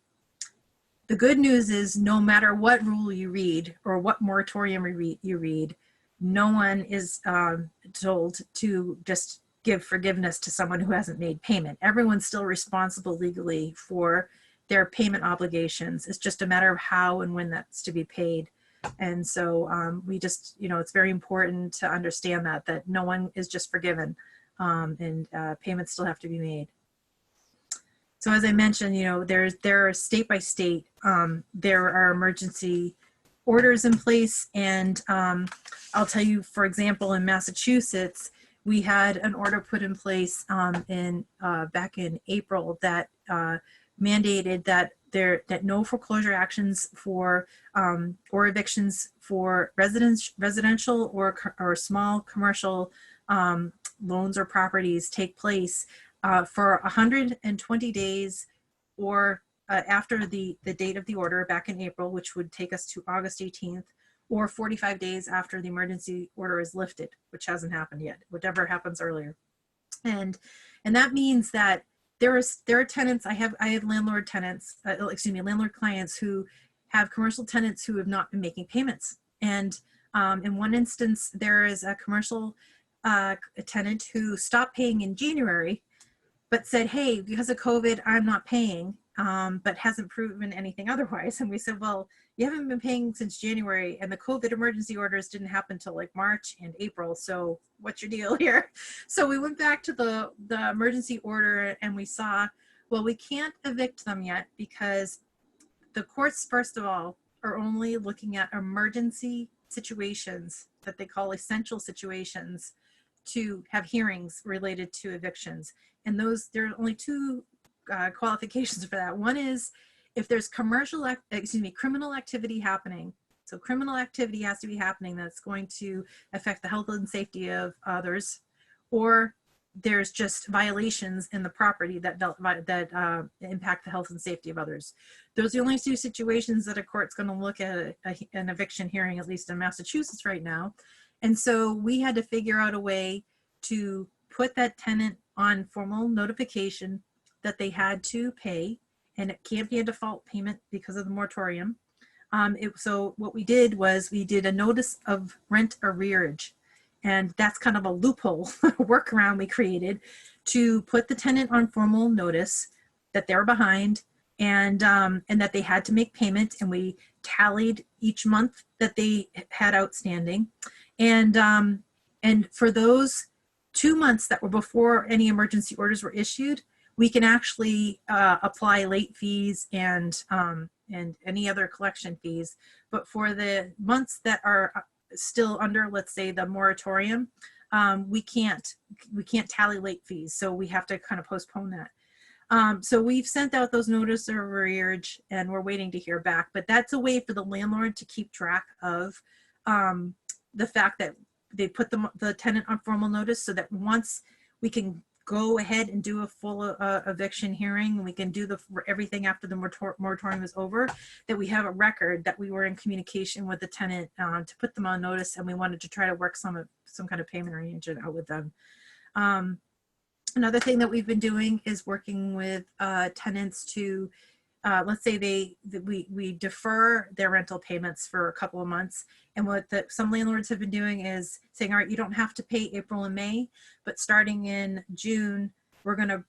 good news is, no matter what rule you read or what moratorium you read, no one is told to just give forgiveness to someone who hasn't made payment. Everyone's still responsible legally for their payment obligations. It's just a matter of how and when that's to be paid. And so we just, it's very important to understand that no one is just forgiven, and payments still have to be made. So as I mentioned, there are state by state, there are emergency orders in place. And I'll tell you, for example, in Massachusetts, we had an order put in place back in April that mandated that no foreclosure actions for or evictions for residential or small commercial loans or properties take place for 120 days or after the date of the order back in April, which would take us to August 18th, or 45 days after the emergency order is lifted, which hasn't happened yet, whatever happens earlier. And that means that there are tenants, I have landlord tenants, landlord clients who have commercial tenants who have not been making payments. And in one instance, there is a commercial tenant who stopped paying in January, but said, hey, because of COVID, I'm not paying, but hasn't proven anything otherwise. And we said, well, you haven't been paying since January, and the COVID emergency orders didn't happen until like March and April. So what's your deal here? So we went back to the emergency order, and we saw, well, we can't evict them yet because the courts, first of all, are only looking at emergency situations that they call essential situations to have hearings related to evictions. And there are only two qualifications for that. One is if there's criminal activity happening. So criminal activity has to be happening that's going to affect the health and safety of others, or there's just violations in the property that impact the health and safety of others. Those are the only two situations that a court's going to look at an eviction hearing, at least in Massachusetts right now. And so we had to figure out a way to put that tenant on formal notification that they had to pay, and it can't be a default payment because of the moratorium. So what we did was we did a notice of rent arrearage, and that's kind of a loophole workaround we created to put the tenant on formal notice that they're behind, and that they had to make payment, and we tallied each month that they had outstanding, and for those 2 months that were before any emergency orders were issued, we can actually apply late fees and any other collection fees. But for the months that are still under, let's say, the moratorium, we can't tally late fees, so we have to kind of postpone that. So we've sent out those notice of arrearage, and we're waiting to hear back. But that's a way for the landlord to keep track of the fact that they put the tenant on formal notice, so that once we can go ahead and do a full eviction hearing, we can do everything after the moratorium is over, that we have a record that we were in communication with the tenant to put them on notice, and we wanted to try to work some kind of payment arrangement out with them. Another thing that we've been doing is working with tenants to, let's say we defer their rental payments for a couple of months. And what some landlords have been doing is saying, all right, you don't have to pay April and May, but starting in June, we're going to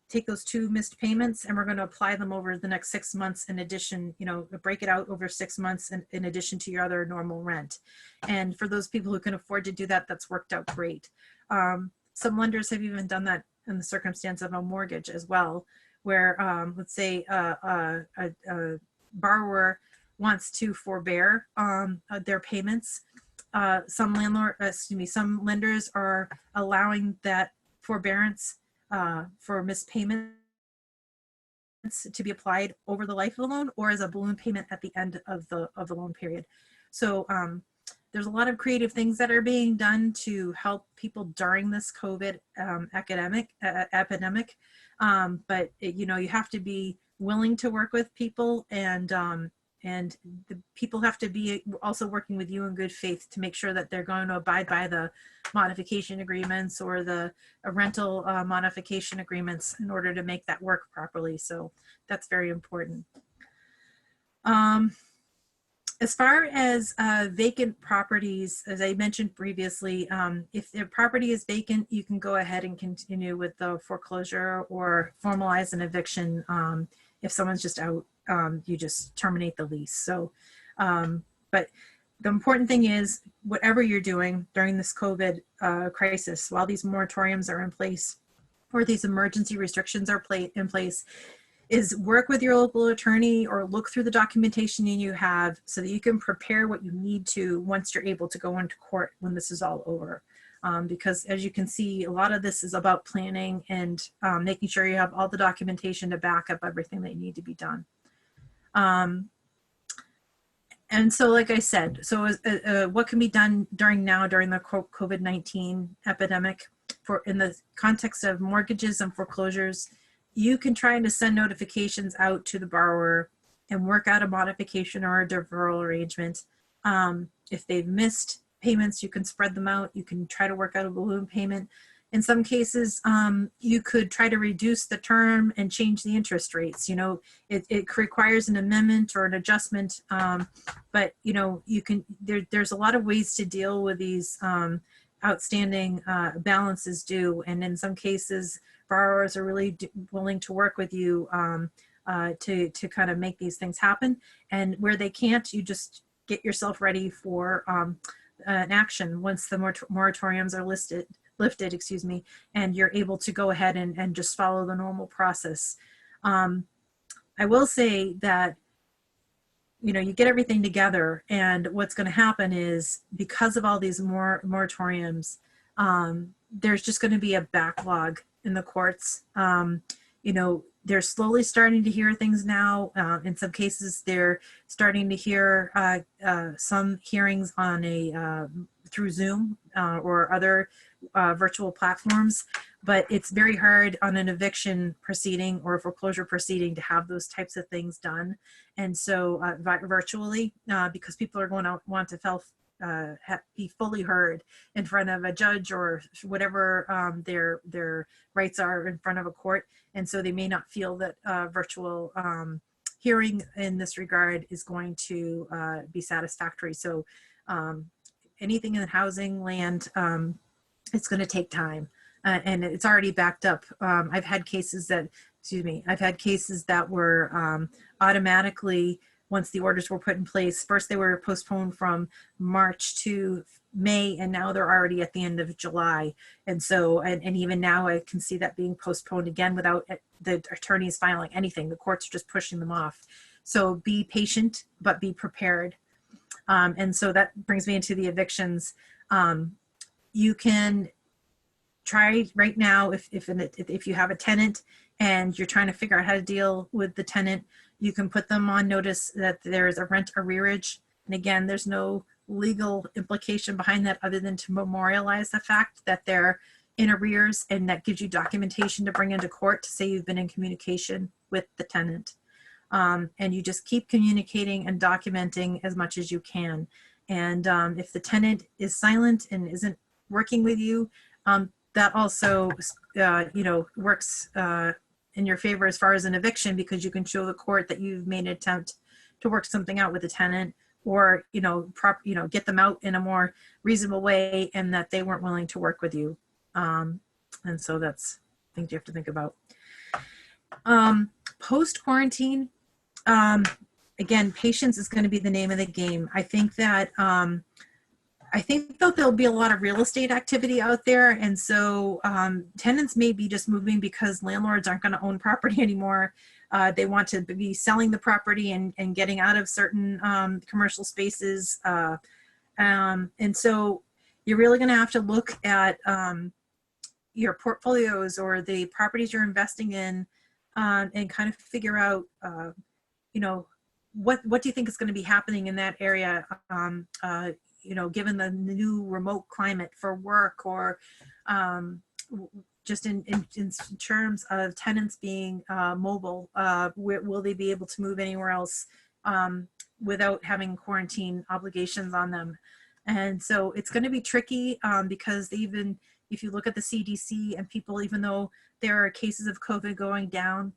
take those 2 missed payments and we're going to apply them over the next 6 months in addition, break it out over 6 months in addition to your other normal rent. And for those people who can afford to do that, that's worked out great. Some lenders have even done that in the circumstance of a mortgage as well, where let's say a borrower wants to forbear their payments. Some lenders are allowing that forbearance for missed payments to be applied over the life of the loan, or as a balloon payment at the end of the loan period. So there's a lot of creative things that are being done to help people during this COVID epidemic. But you have to be willing to work with people, and the people have to be also working with you in good faith to make sure that they're going to abide by the modification agreements or the rental modification agreements in order to make that work properly. So that's very important. As far as vacant properties, as I mentioned previously, if the property is vacant, you can go ahead and continue with the foreclosure or formalize an eviction. If someone's just out, you just terminate the lease. So, but the important thing is, whatever you're doing during this COVID crisis, while these moratoriums are in place or these emergency restrictions are in place, is work with your local attorney or look through the documentation you have so that you can prepare what you need to once you're able to go into court when this is all over. Because as you can see, a lot of this is about planning and making sure you have all the documentation to back up everything that need to be done. And so, like I said, so what can be done during the COVID-19 epidemic in the context of mortgages and foreclosures? You can try to send notifications out to the borrower and work out a modification or a deferral arrangement. If they've missed payments, you can spread them out. You can try to work out a balloon payment. In some cases, you could try to reduce the term and change the interest rates. It requires an amendment or an adjustment, but there's a lot of ways to deal with these outstanding balances due. And in some cases, borrowers are really willing to work with you to kind of make these things happen. And where they can't, you just get yourself ready for an action once the moratoriums are lifted, excuse me, and you're able to go ahead and just follow the normal process. I will say that, you get everything together, and what's going to happen is, because of all these moratoriums, there's just going to be a backlog in the courts. They're slowly starting to hear things now. In some cases, they're starting to hear some hearings on through Zoom or other virtual platforms, but it's very hard on an eviction proceeding or a foreclosure proceeding to have those types of things done. And so virtually, because people are going to want to be fully heard in front of a judge or whatever their rights are in front of a court. And so they may not feel that virtual hearing in this regard is going to be satisfactory. So anything in housing, land, it's going to take time. And it's already backed up. I've had cases that, were automatically, once the orders were put in place, first they were postponed from March to May, and now they're already at the end of July. And so, and even now I can see that being postponed again without the attorneys filing anything. The courts are just pushing them off. So be patient, but be prepared. And so that brings me into the evictions. You can try right now, if you have a tenant and you're trying to figure out how to deal with the tenant, you can put them on notice that there's a rent arrearage. And again, there's no legal implication behind that other than to memorialize the fact that they're in arrears, and that gives you documentation to bring into court to say you've been in communication with the tenant. And you just keep communicating and documenting as much as you can. And if the tenant is silent and isn't working with you, that also works in your favor as far as an eviction, because you can show the court that you've made an attempt to work something out with the tenant, or get them out in a more reasonable way, and that they weren't willing to work with you. And so that's things you have to think about. Post quarantine, again, patience is going to be the name of the game. I think that there'll be a lot of real estate activity out there. And so tenants may be just moving because landlords aren't going to own property anymore. They want to be selling the property and getting out of certain commercial spaces. And so you're really going to have to look at your portfolios or the properties you're investing in and kind of figure out, what do you think is going to be happening in that area? Given the new remote climate for work, or just in terms of tenants being mobile, will they be able to move anywhere else without having quarantine obligations on them? And so it's going to be tricky because even if you look at the CDC and people, even though there are cases of COVID going down,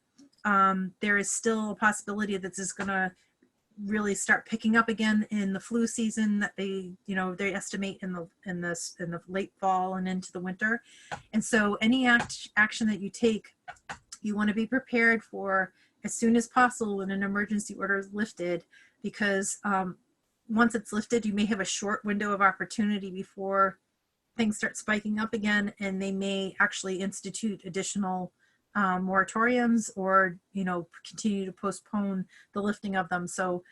there is still a possibility that this is going to really start picking up again in the flu season that they estimate in the late fall and into the winter. And so any action that you take, you want to be prepared for as soon as possible when an emergency order is lifted, because once it's lifted, you may have a short window of opportunity before things start spiking up again, and they may actually institute additional moratoriums, or continue to postpone the lifting of them. So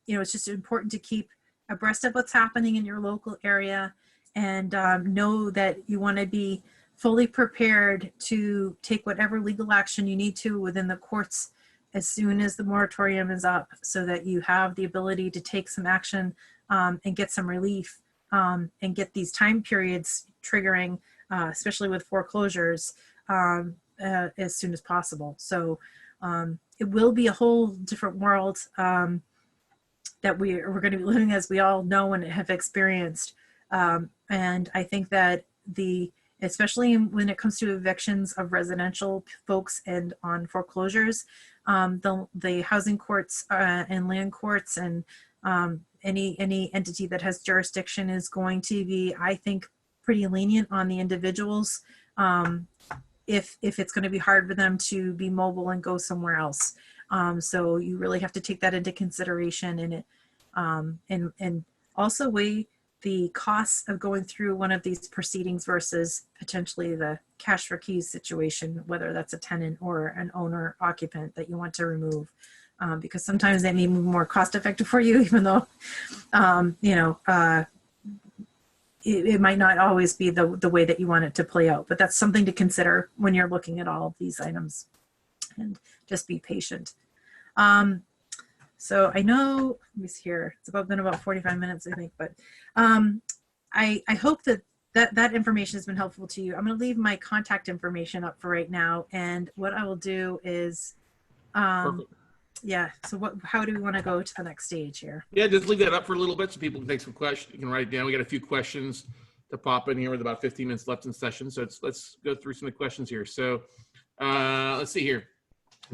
it's just important to keep abreast of what's happening in your local area, and know that you want to be fully prepared to take whatever legal action you need to within the courts as soon as the moratorium is up, so that you have the ability to take some action and get some relief, and get these time periods triggering, especially with foreclosures, as soon as possible. So it will be a whole different world that we're going to be living, as we all know and have experienced. And I think that especially when it comes to evictions of residential folks and on foreclosures, the housing courts and land courts and any entity that has jurisdiction is going to be, I think, pretty lenient on the individuals. If it's going to be hard for them to be mobile and go somewhere else. So you really have to take that into consideration, and also weigh the costs of going through one of these proceedings versus potentially the cash for keys situation, whether that's a tenant or an owner occupant that you want to remove. Because sometimes they may be more cost effective for you, even though, it might not always be the way that you want it to play out. But that's something to consider when you're looking at all of these items, and just be patient. So I know, let me see here, it's been about 45 minutes, I think, but I hope that information has been helpful to you. I'm going to leave my contact information up for right now. And what I will do is, Perfect. Yeah. So how do we want to go to the next stage here? Yeah, just leave that up for a little bit so people can take some questions. You can write it down. We got a few questions to pop in here with about 15 minutes left in session. So let's go through some of the questions here. So let's see here.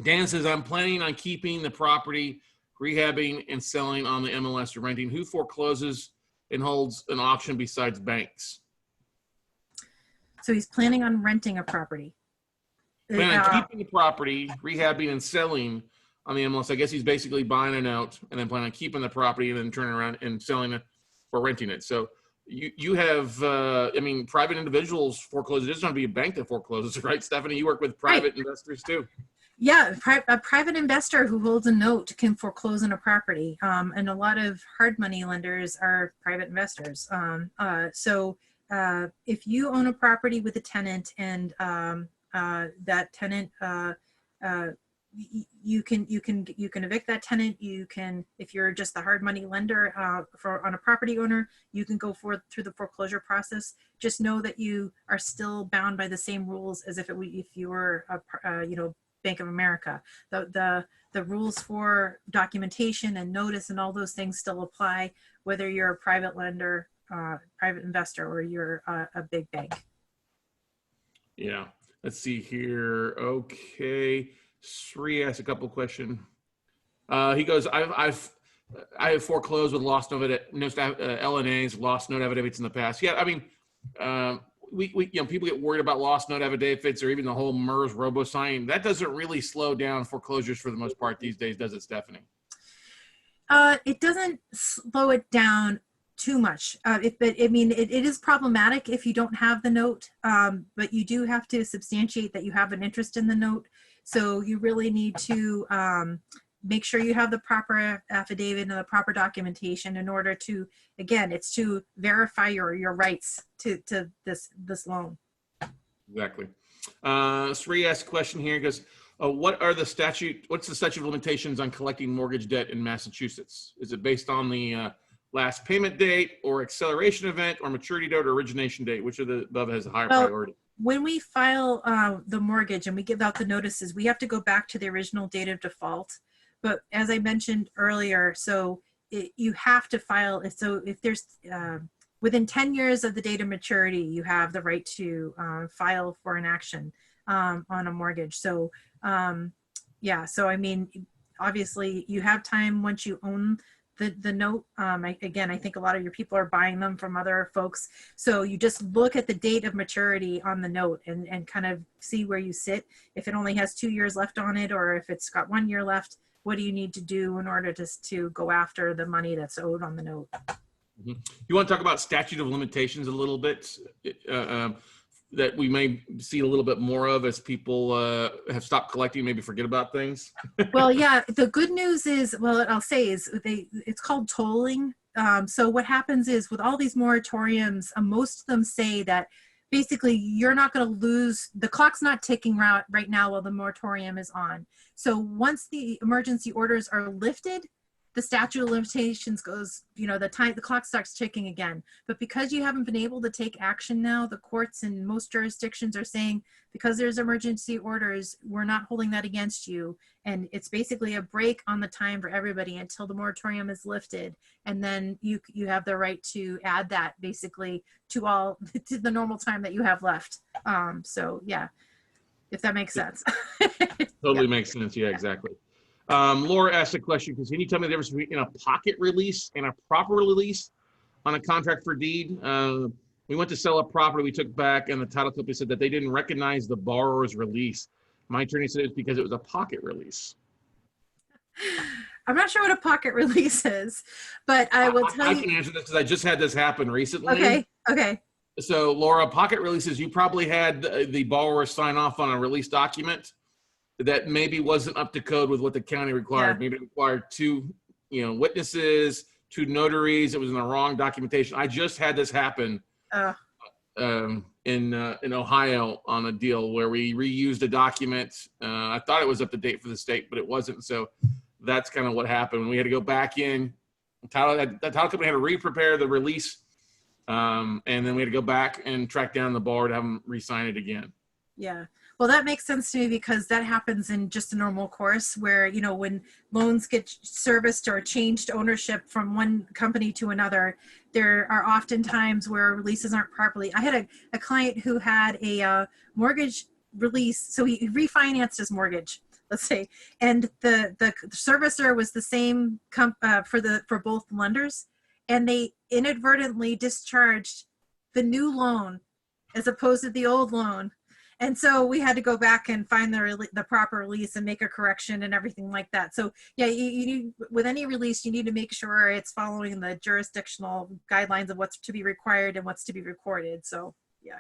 Dan says, I'm planning on keeping the property, rehabbing and selling on the MLS or renting. Who forecloses and holds an auction besides banks? So he's planning on renting a property. Planning on keeping the property, rehabbing and selling on the MLS. I guess he's basically buying a note and then planning on keeping the property and then turning around and selling it or renting it. So you have, I mean, private individuals foreclose. It doesn't have to be a bank that forecloses, right, Stephanie? You work with private investors too. Yeah, a private investor who holds a note can foreclose on a property, and a lot of hard money lenders are private investors. So if you own a property with a tenant and that tenant, you can evict that tenant. You can, if you're just the hard money lender on a property owner, you can go through the foreclosure process. Just know that you are still bound by the same rules as if you were a Bank of America. The rules for documentation and notice and all those things still apply, whether you're a private lender, private investor, or you're a big bank. Yeah. Let's see here. Okay. Sri asked a couple questions. He goes, I have foreclosed with lost note LNAs, lost note affidavits in the past. Yeah, I mean, we people get worried about lost note affidavits or even the whole MERS robo-signing. That doesn't really slow down foreclosures for the most part these days, does it, Stephanie? It doesn't slow it down too much. It is problematic if you don't have the note, but you do have to substantiate that you have an interest in the note. So you really need to make sure you have the proper affidavit and the proper documentation in order to, again, it's to verify your rights to this loan. Exactly. Sri asked a question here. He goes, what's the statute of limitations on collecting mortgage debt in Massachusetts? Is it based on the last payment date or acceleration event or maturity date or origination date? Which of the above has a higher priority? When we file the mortgage and we give out the notices, we have to go back to the original date of default. But as I mentioned earlier, you have to file. If there's within 10 years of the date of maturity, you have the right to file for an action on a mortgage. So yeah, so I mean, obviously you have time once you own the note. Again, I think a lot of your people are buying them from other folks. So you just look at the date of maturity on the note and kind of see where you sit. If it only has 2 years left on it, or if it's got 1 year left, what do you need to do in order to go after the money that's owed on the note? Mm-hmm. You want to talk about statute of limitations a little bit, that we may see a little bit more of as people have stopped collecting, maybe forget about things? Well, yeah, the good news is, well, I'll say is it's called tolling. So what happens is with all these moratoriums, most of them say that basically you're not going to lose, the clock's not ticking right now while the moratorium is on. So once the emergency orders are lifted, the statute of limitations goes, the clock starts ticking again. But because you haven't been able to take action now, the courts in most jurisdictions are saying, because there's emergency orders, we're not holding that against you. And it's basically a break on the time for everybody until the moratorium is lifted. And then you have the right to add that basically to the normal time that you have left. So yeah, if that makes sense. Totally Yeah. makes sense. Yeah, exactly. Laura asked a question, because can you tell me the difference between a pocket release and a proper release on a contract for deed? We went to sell a property we took back, and the title company said that they didn't recognize the borrower's release. My attorney said it was because it was a pocket release. I'm not sure what a pocket release is, but I will tell you. I can answer this because I just had this happen recently. Okay. So Laura, pocket releases, you probably had the borrower sign off on a release document that maybe wasn't up to code with what the county required. Yeah. Maybe it required 2, witnesses, 2 notaries. It was in the wrong documentation. I just had this happen in Ohio on a deal where we reused a document. I thought it was up to date for the state, but it wasn't. So that's kind of what happened. We had to go back in. The title company had to re-prepare the release, and then we had to go back and track down the borrower to have them re-sign it again. Yeah. Well, that makes sense to me because that happens in just a normal course where, you know, when loans get serviced or changed ownership from one company to another, there are often times where releases aren't properly. I had a client who had a mortgage release. So he refinanced his mortgage, let's say, and the servicer was the same for both lenders, and they inadvertently discharged the new loan as opposed to the old loan. And so we had to go back and find the proper release and make a correction and everything like that. So yeah, you need, with any release, you need to make sure it's following the jurisdictional guidelines of what's to be required and what's to be recorded. So yeah.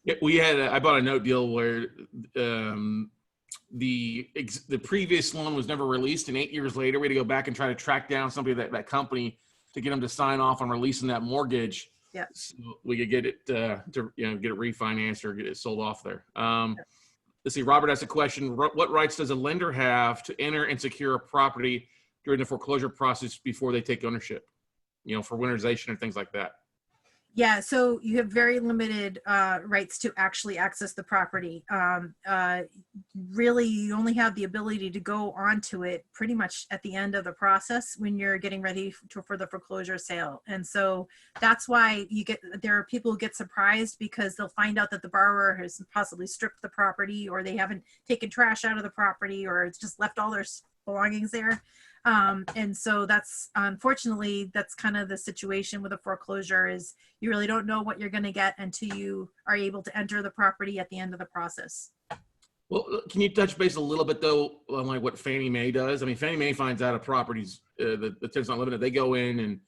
Yeah, I bought a note deal where the previous loan was never released, and 8 years later we had to go back and try to track down somebody that company to get them to sign off on releasing that mortgage. Yeah. So we could get it to get it refinanced or get it sold off there. Let's see. Robert asked a question: what rights does a lender have to enter and secure a property during the foreclosure process before they take ownership? You know, for winterization and things like that. Yeah, so you have very limited rights to actually access the property. Really, you only have the ability to go onto it pretty much at the end of the process when you're getting ready for the foreclosure sale. And so that's why there are people who get surprised because they'll find out that the borrower has possibly stripped the property, or they haven't taken trash out of the property, or it's just left all their belongings there. And so that's, unfortunately, that's kind of the situation with a foreclosure, is you really don't know what you're going to get until you are able to enter the property at the end of the process. Well, can you touch base a little bit though on like what Fannie Mae does? I mean, Fannie Mae finds out a property's the tenant's not living it. They go in and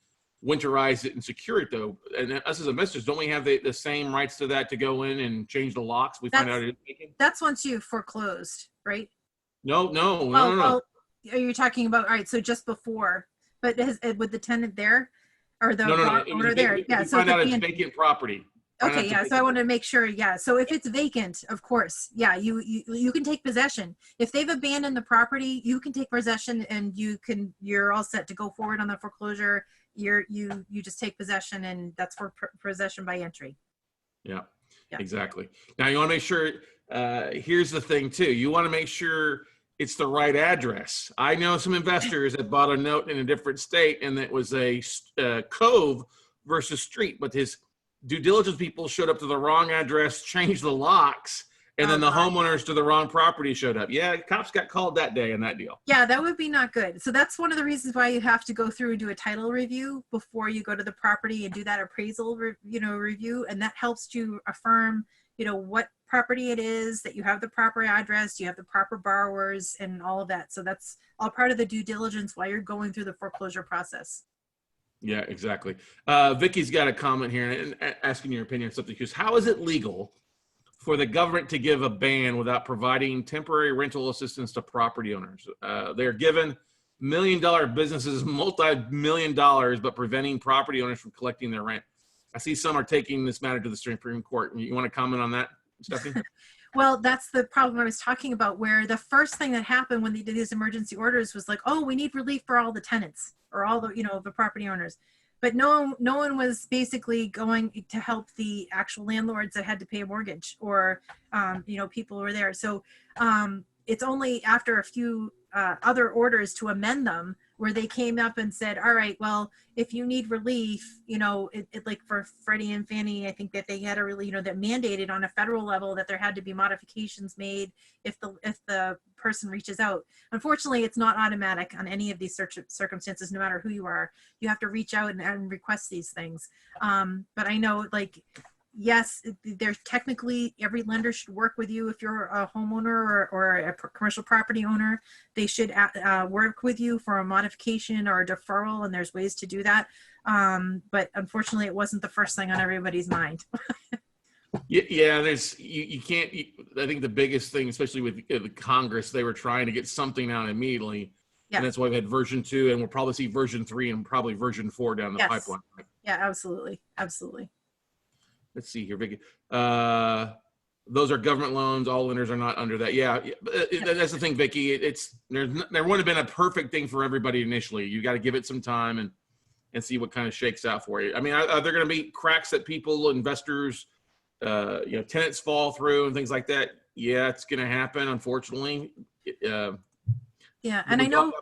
winterize it and secure it though. And us as investors, don't we have the same rights to that, to go in and change the locks? We find out it's vacant? That's once you've foreclosed, right? No. Well, are you talking about, all right, so just before, but with the tenant there, or the owner there? Yeah, so find out it's vacant property. Okay, yeah, so I want to make sure, yeah. So if it's vacant, of course, yeah, you can take possession. If they've abandoned the property, you can take possession, and you're all set to go forward on the foreclosure. You just take possession, and that's for possession by entry. Yeah, exactly. Now you want to make sure, here's the thing too, you want to make sure it's the right address. I know some investors that bought a note in a different state, and it was a cove versus street, but his due diligence people showed up to the wrong address, changed the locks, and then the homeowners to the wrong property showed up. Yeah, cops got called that day in that deal. Yeah, that would be not good. So that's one of the reasons why you have to go through and do a title review before you go to the property and do that appraisal, review, and that helps you affirm, what property it is, that you have the proper address, you have the proper borrowers, and all of that. So that's all part of the due diligence while you're going through the foreclosure process. Yeah, exactly. Vicky's got a comment here and asking your opinion on something. Because how is it legal for the government to give a ban without providing temporary rental assistance to property owners? They're given million-dollar businesses multi-million dollars, but preventing property owners from collecting their rent. I see some are taking this matter to the Supreme Court. You want to comment on that, Stephanie? Well, that's the problem I was talking about, where the first thing that happened when they did these emergency orders was like, oh, we need relief for all the tenants or all the, the property owners. But no one was basically going to help the actual landlords that had to pay a mortgage, or, people were there. So it's only after a few other orders to amend them where they came up and said, all right, well, if you need relief, like for Freddie and Fannie, I think that they had a really, that mandated on a federal level that there had to be modifications made if the person reaches out. Unfortunately, it's not automatic on any of these circumstances, no matter who you are. You have to reach out and request these things. But I know, yes, there's technically, every lender should work with you. If you're a homeowner or a commercial property owner, they should work with you for a modification or a deferral, and there's ways to do that. But unfortunately, it wasn't the first thing on everybody's mind. Yeah, you can't. I think the biggest thing, especially with the Congress, they were trying to get something out immediately. Yeah. And that's why we had version 2, and we'll probably see version 3 and probably version 4 down the pipeline. Yeah, absolutely. Let's see here, Vicky. Those are government loans. All lenders are not under that. Yeah, that's the thing, Vicky. There wouldn't have been a perfect thing for everybody initially. You got to give it some time and see what kind of shakes out for you. I mean, are there going to be cracks that investors, tenants fall through and things like that? yeah, it's going to happen, unfortunately. Yeah, and I know.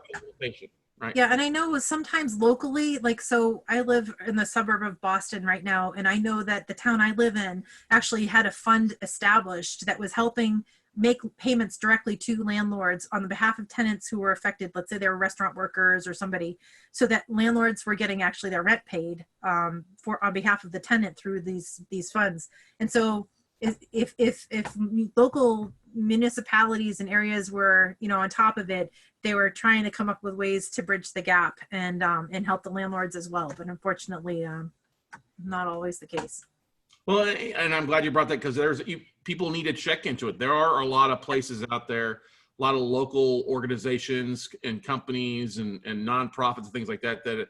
Right. Yeah, and I know sometimes locally, like, so I live in the suburb of Boston right now, and I know that the town I live in actually had a fund established that was helping make payments directly to landlords on the behalf of tenants who were affected. Let's say they were restaurant workers or somebody, so that landlords were getting actually their rent paid for on behalf of the tenant through these funds. And so if local municipalities and areas were, you know, on top of it, they were trying to come up with ways to bridge the gap and help the landlords as well. But unfortunately, not always the case. Well, and I'm glad you brought that, because people need to check into it. There are a lot of places out there, a lot of local organizations and companies and nonprofits and things like that, that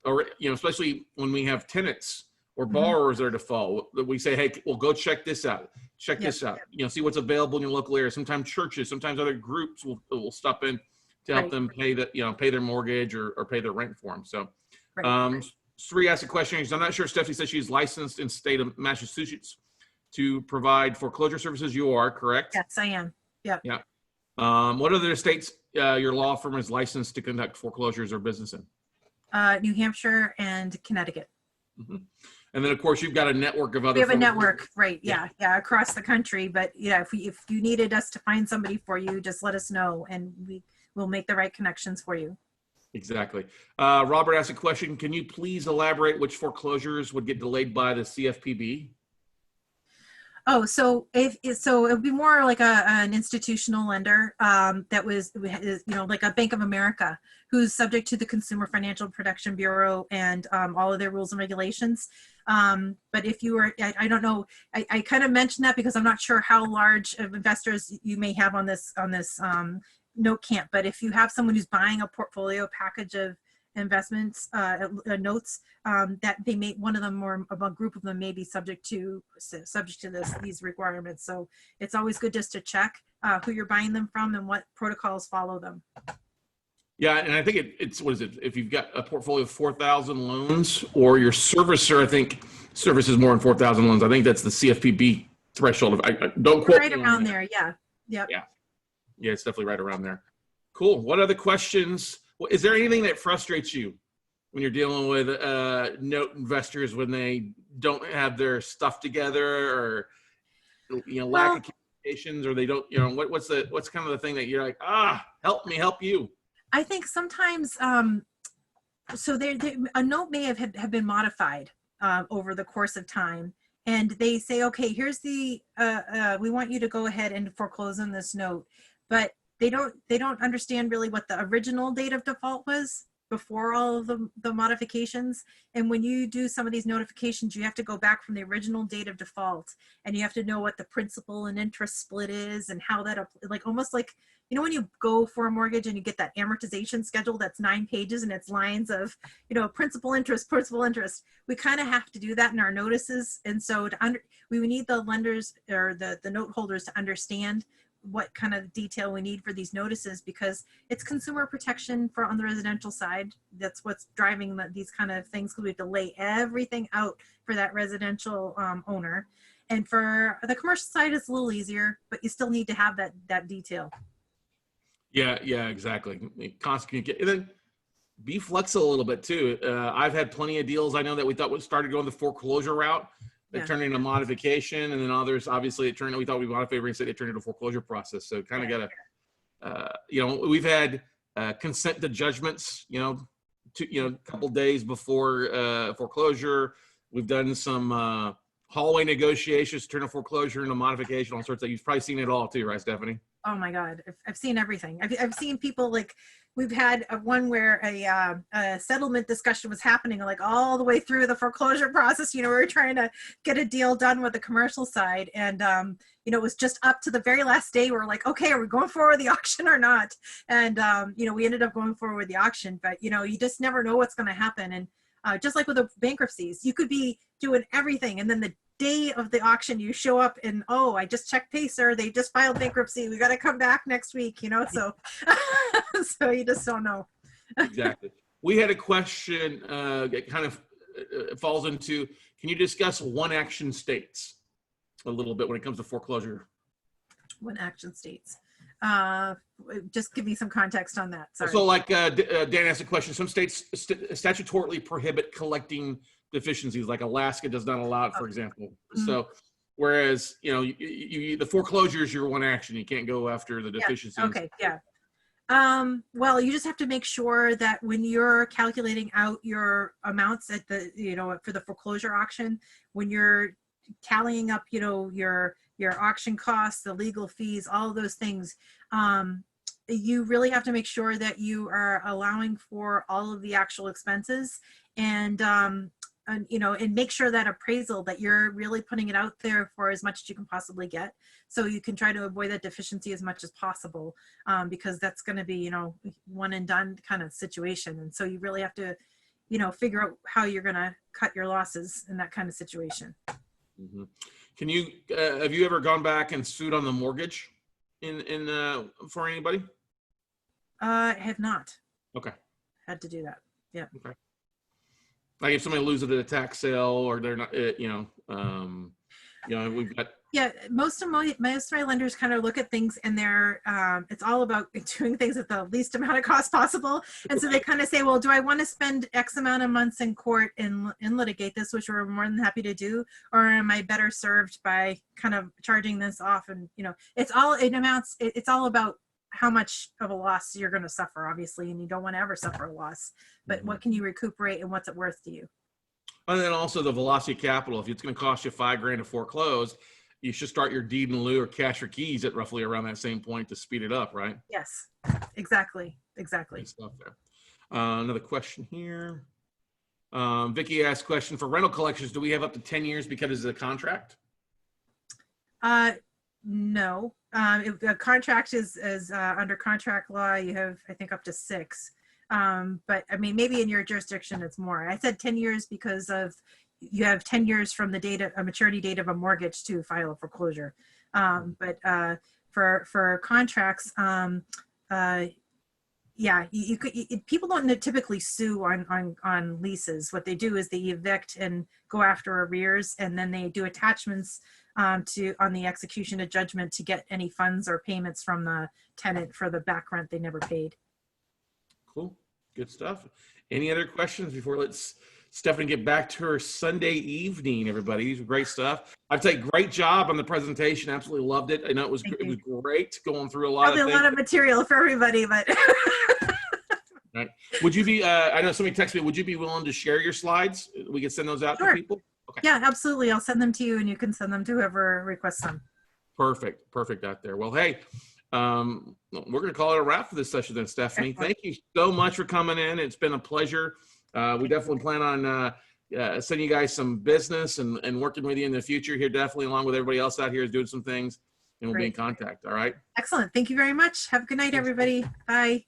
are, you know, especially when we have tenants or borrowers that are default, we say, hey, well, go check this out. Check this out. You know, see what's available in your local area. Sometimes churches, sometimes other groups will step in to help them pay their mortgage or pay their rent for them. So, Sri asked a question. I'm not sure. Stephanie says she's licensed in the state of Massachusetts to provide foreclosure services. You are correct? Yes, I am. Yep. Yeah. What other states your law firm is licensed to conduct foreclosures or business in? New Hampshire and Connecticut. And then, of course, you've got a network of other. We have a network, right? Yeah, across the country. But yeah, if you needed us to find somebody for you, just let us know, and we will make the right connections for you. Exactly. Robert asked a question. Can you please elaborate which foreclosures would get delayed by the CFPB? Oh, so it would be more like an institutional lender that was, you know, like a Bank of America, who's subject to the Consumer Financial Protection Bureau and all of their rules and regulations. But if you were, I don't know, I kind of mentioned that because I'm not sure how large of investors you may have on this note camp. But if you have someone who's buying a portfolio package of investments notes, that they may, one of them or a group of them may be subject to these requirements. So it's always good just to check who you're buying them from and what protocols follow them. Yeah, and I think it's what is it? If you've got a portfolio of 4,000 loans, or your servicer, I think services more than 4,000 loans. I think that's the CFPB threshold. I don't quote right around there. Yeah. Yep. Yeah, it's definitely right around there. Cool. What other questions? Is there anything that frustrates you when you're dealing with note investors when they don't have their stuff together, or lack of communications, or they don't, what's kind of the thing that you're like, help me help you? I think sometimes so a note may have been modified over the course of time, and they say, okay, here's the we want you to go ahead and foreclose on this note, but they don't understand really what the original date of default was before all of the modifications. And when you do some of these notifications, you have to go back from the original date of default, and you have to know what the principal and interest split is and how that, like, almost like, when you go for a mortgage and you get that amortization schedule that's 9 pages and it's lines of, principal interest. We kind of have to do that in our notices. And so we need the lenders or the note holders to understand what kind of detail we need for these notices, because it's consumer protection on the residential side. That's what's driving these kind of things, because we have to lay everything out for that residential owner. And for the commercial side, it's a little easier, but you still need to have that detail. Yeah, exactly. Constant, and then be flexible a little bit too. I've had plenty of deals I know that we thought started going the foreclosure route. They turned into modification, and then others, obviously, we thought we modified real estate, they turned into a foreclosure process. So kind of got to, we've had consent to judgments, a couple days before foreclosure. We've done some hallway negotiations, turn a foreclosure into modification, all sorts of. You've probably seen it all too, right, Stephanie? Oh my God, I've seen everything. I've seen people, like, we've had one where a settlement discussion was happening, like, all the way through the foreclosure process. We were trying to get a deal done with the commercial side, and it was just up to the very last day. We're like, okay, are we going forward with the auction or not? And we ended up going forward with the auction, but you just never know what's going to happen. And just like with the bankruptcies, you could be doing everything, and then the day of the auction you show up and, I just checked Pacer, they just filed bankruptcy, we got to come back next week, so so you just don't know. Exactly. We had a question that kind of falls into, can you discuss one action states a little bit when it comes to foreclosure? What action states? Just give me some context on that. Sorry. So like Dan asked a question, some states statutorily prohibit collecting deficiencies, like Alaska does not allow it, for example. So whereas, you know, the foreclosure is your one action. You can't go after the deficiencies. Okay, yeah. Well, you just have to make sure that when you're calculating out your amounts at the, you know, for the foreclosure auction, when you're tallying up, you know, your auction costs, the legal fees, all of those things, you really have to make sure that you are allowing for all of the actual expenses, and you know, and make sure that appraisal, that you're really putting it out there for as much as you can possibly get, so you can try to avoid that deficiency as much as possible, because that's going to be, you know, one and done kind of situation. And so you really have to, you know, figure out how you're going to cut your losses in that kind of situation. Mm-hmm. Can you have you ever gone back and sued on the mortgage for anybody? I have not. Okay. Had to do that. Yeah. Okay. Like if somebody loses at a tax sale, or they're not, you know, we've got. Yeah, most of my lenders kind of look at things, and they're it's all about doing things at the least amount of cost possible. And so they kind of say, well, do I want to spend X amount of months in court and litigate this, which we're more than happy to do, or am I better served by kind of charging this off? And, you know, it's all about how much of a loss you're going to suffer, obviously, and you don't want to ever suffer a loss, but what can you recuperate and what's it worth to you? And then also the velocity of capital. If it's going to cost you $5,000 to foreclose, you should start your deed in lieu or cash for keys at roughly around that same point to speed it up, right? Yes, exactly. Good stuff there. Another question here. Vicky asked question for rental collections. Do we have up to 10 years because of the contract? No. If the contract is under contract law, you have, I think, up to 6. But I mean, maybe in your jurisdiction, it's more. I said 10 years because of, you have 10 years from the date of a maturity date of a mortgage to file a foreclosure. But for contracts, yeah, people don't typically sue on leases. What they do is they evict and go after arrears, and then they do attachments on the execution of judgment to get any funds or payments from the tenant for the back rent they never paid. Cool, good stuff. Any other questions before let's Stephanie get back to her Sunday evening? Everybody, these are great stuff. I'd say great job on the presentation. Absolutely loved it. I know it was great going through a lot Probably of things. A lot of material for everybody, but. Right. Would you be? I know somebody texted me. Would you be willing to share your slides? We could send those out to people. Okay. Yeah, absolutely. I'll send them to you, and you can send them to whoever requests them. Perfect out there. Well, hey, we're going to call it a wrap for this session then, Stephanie. Thank you so much for coming in. It's been a pleasure. We definitely plan on sending you guys some business and working with you in the future here, definitely, along with everybody else out here is doing some things, and we'll be in contact. All right. Excellent. Thank you very much. Have a good night, everybody. Bye.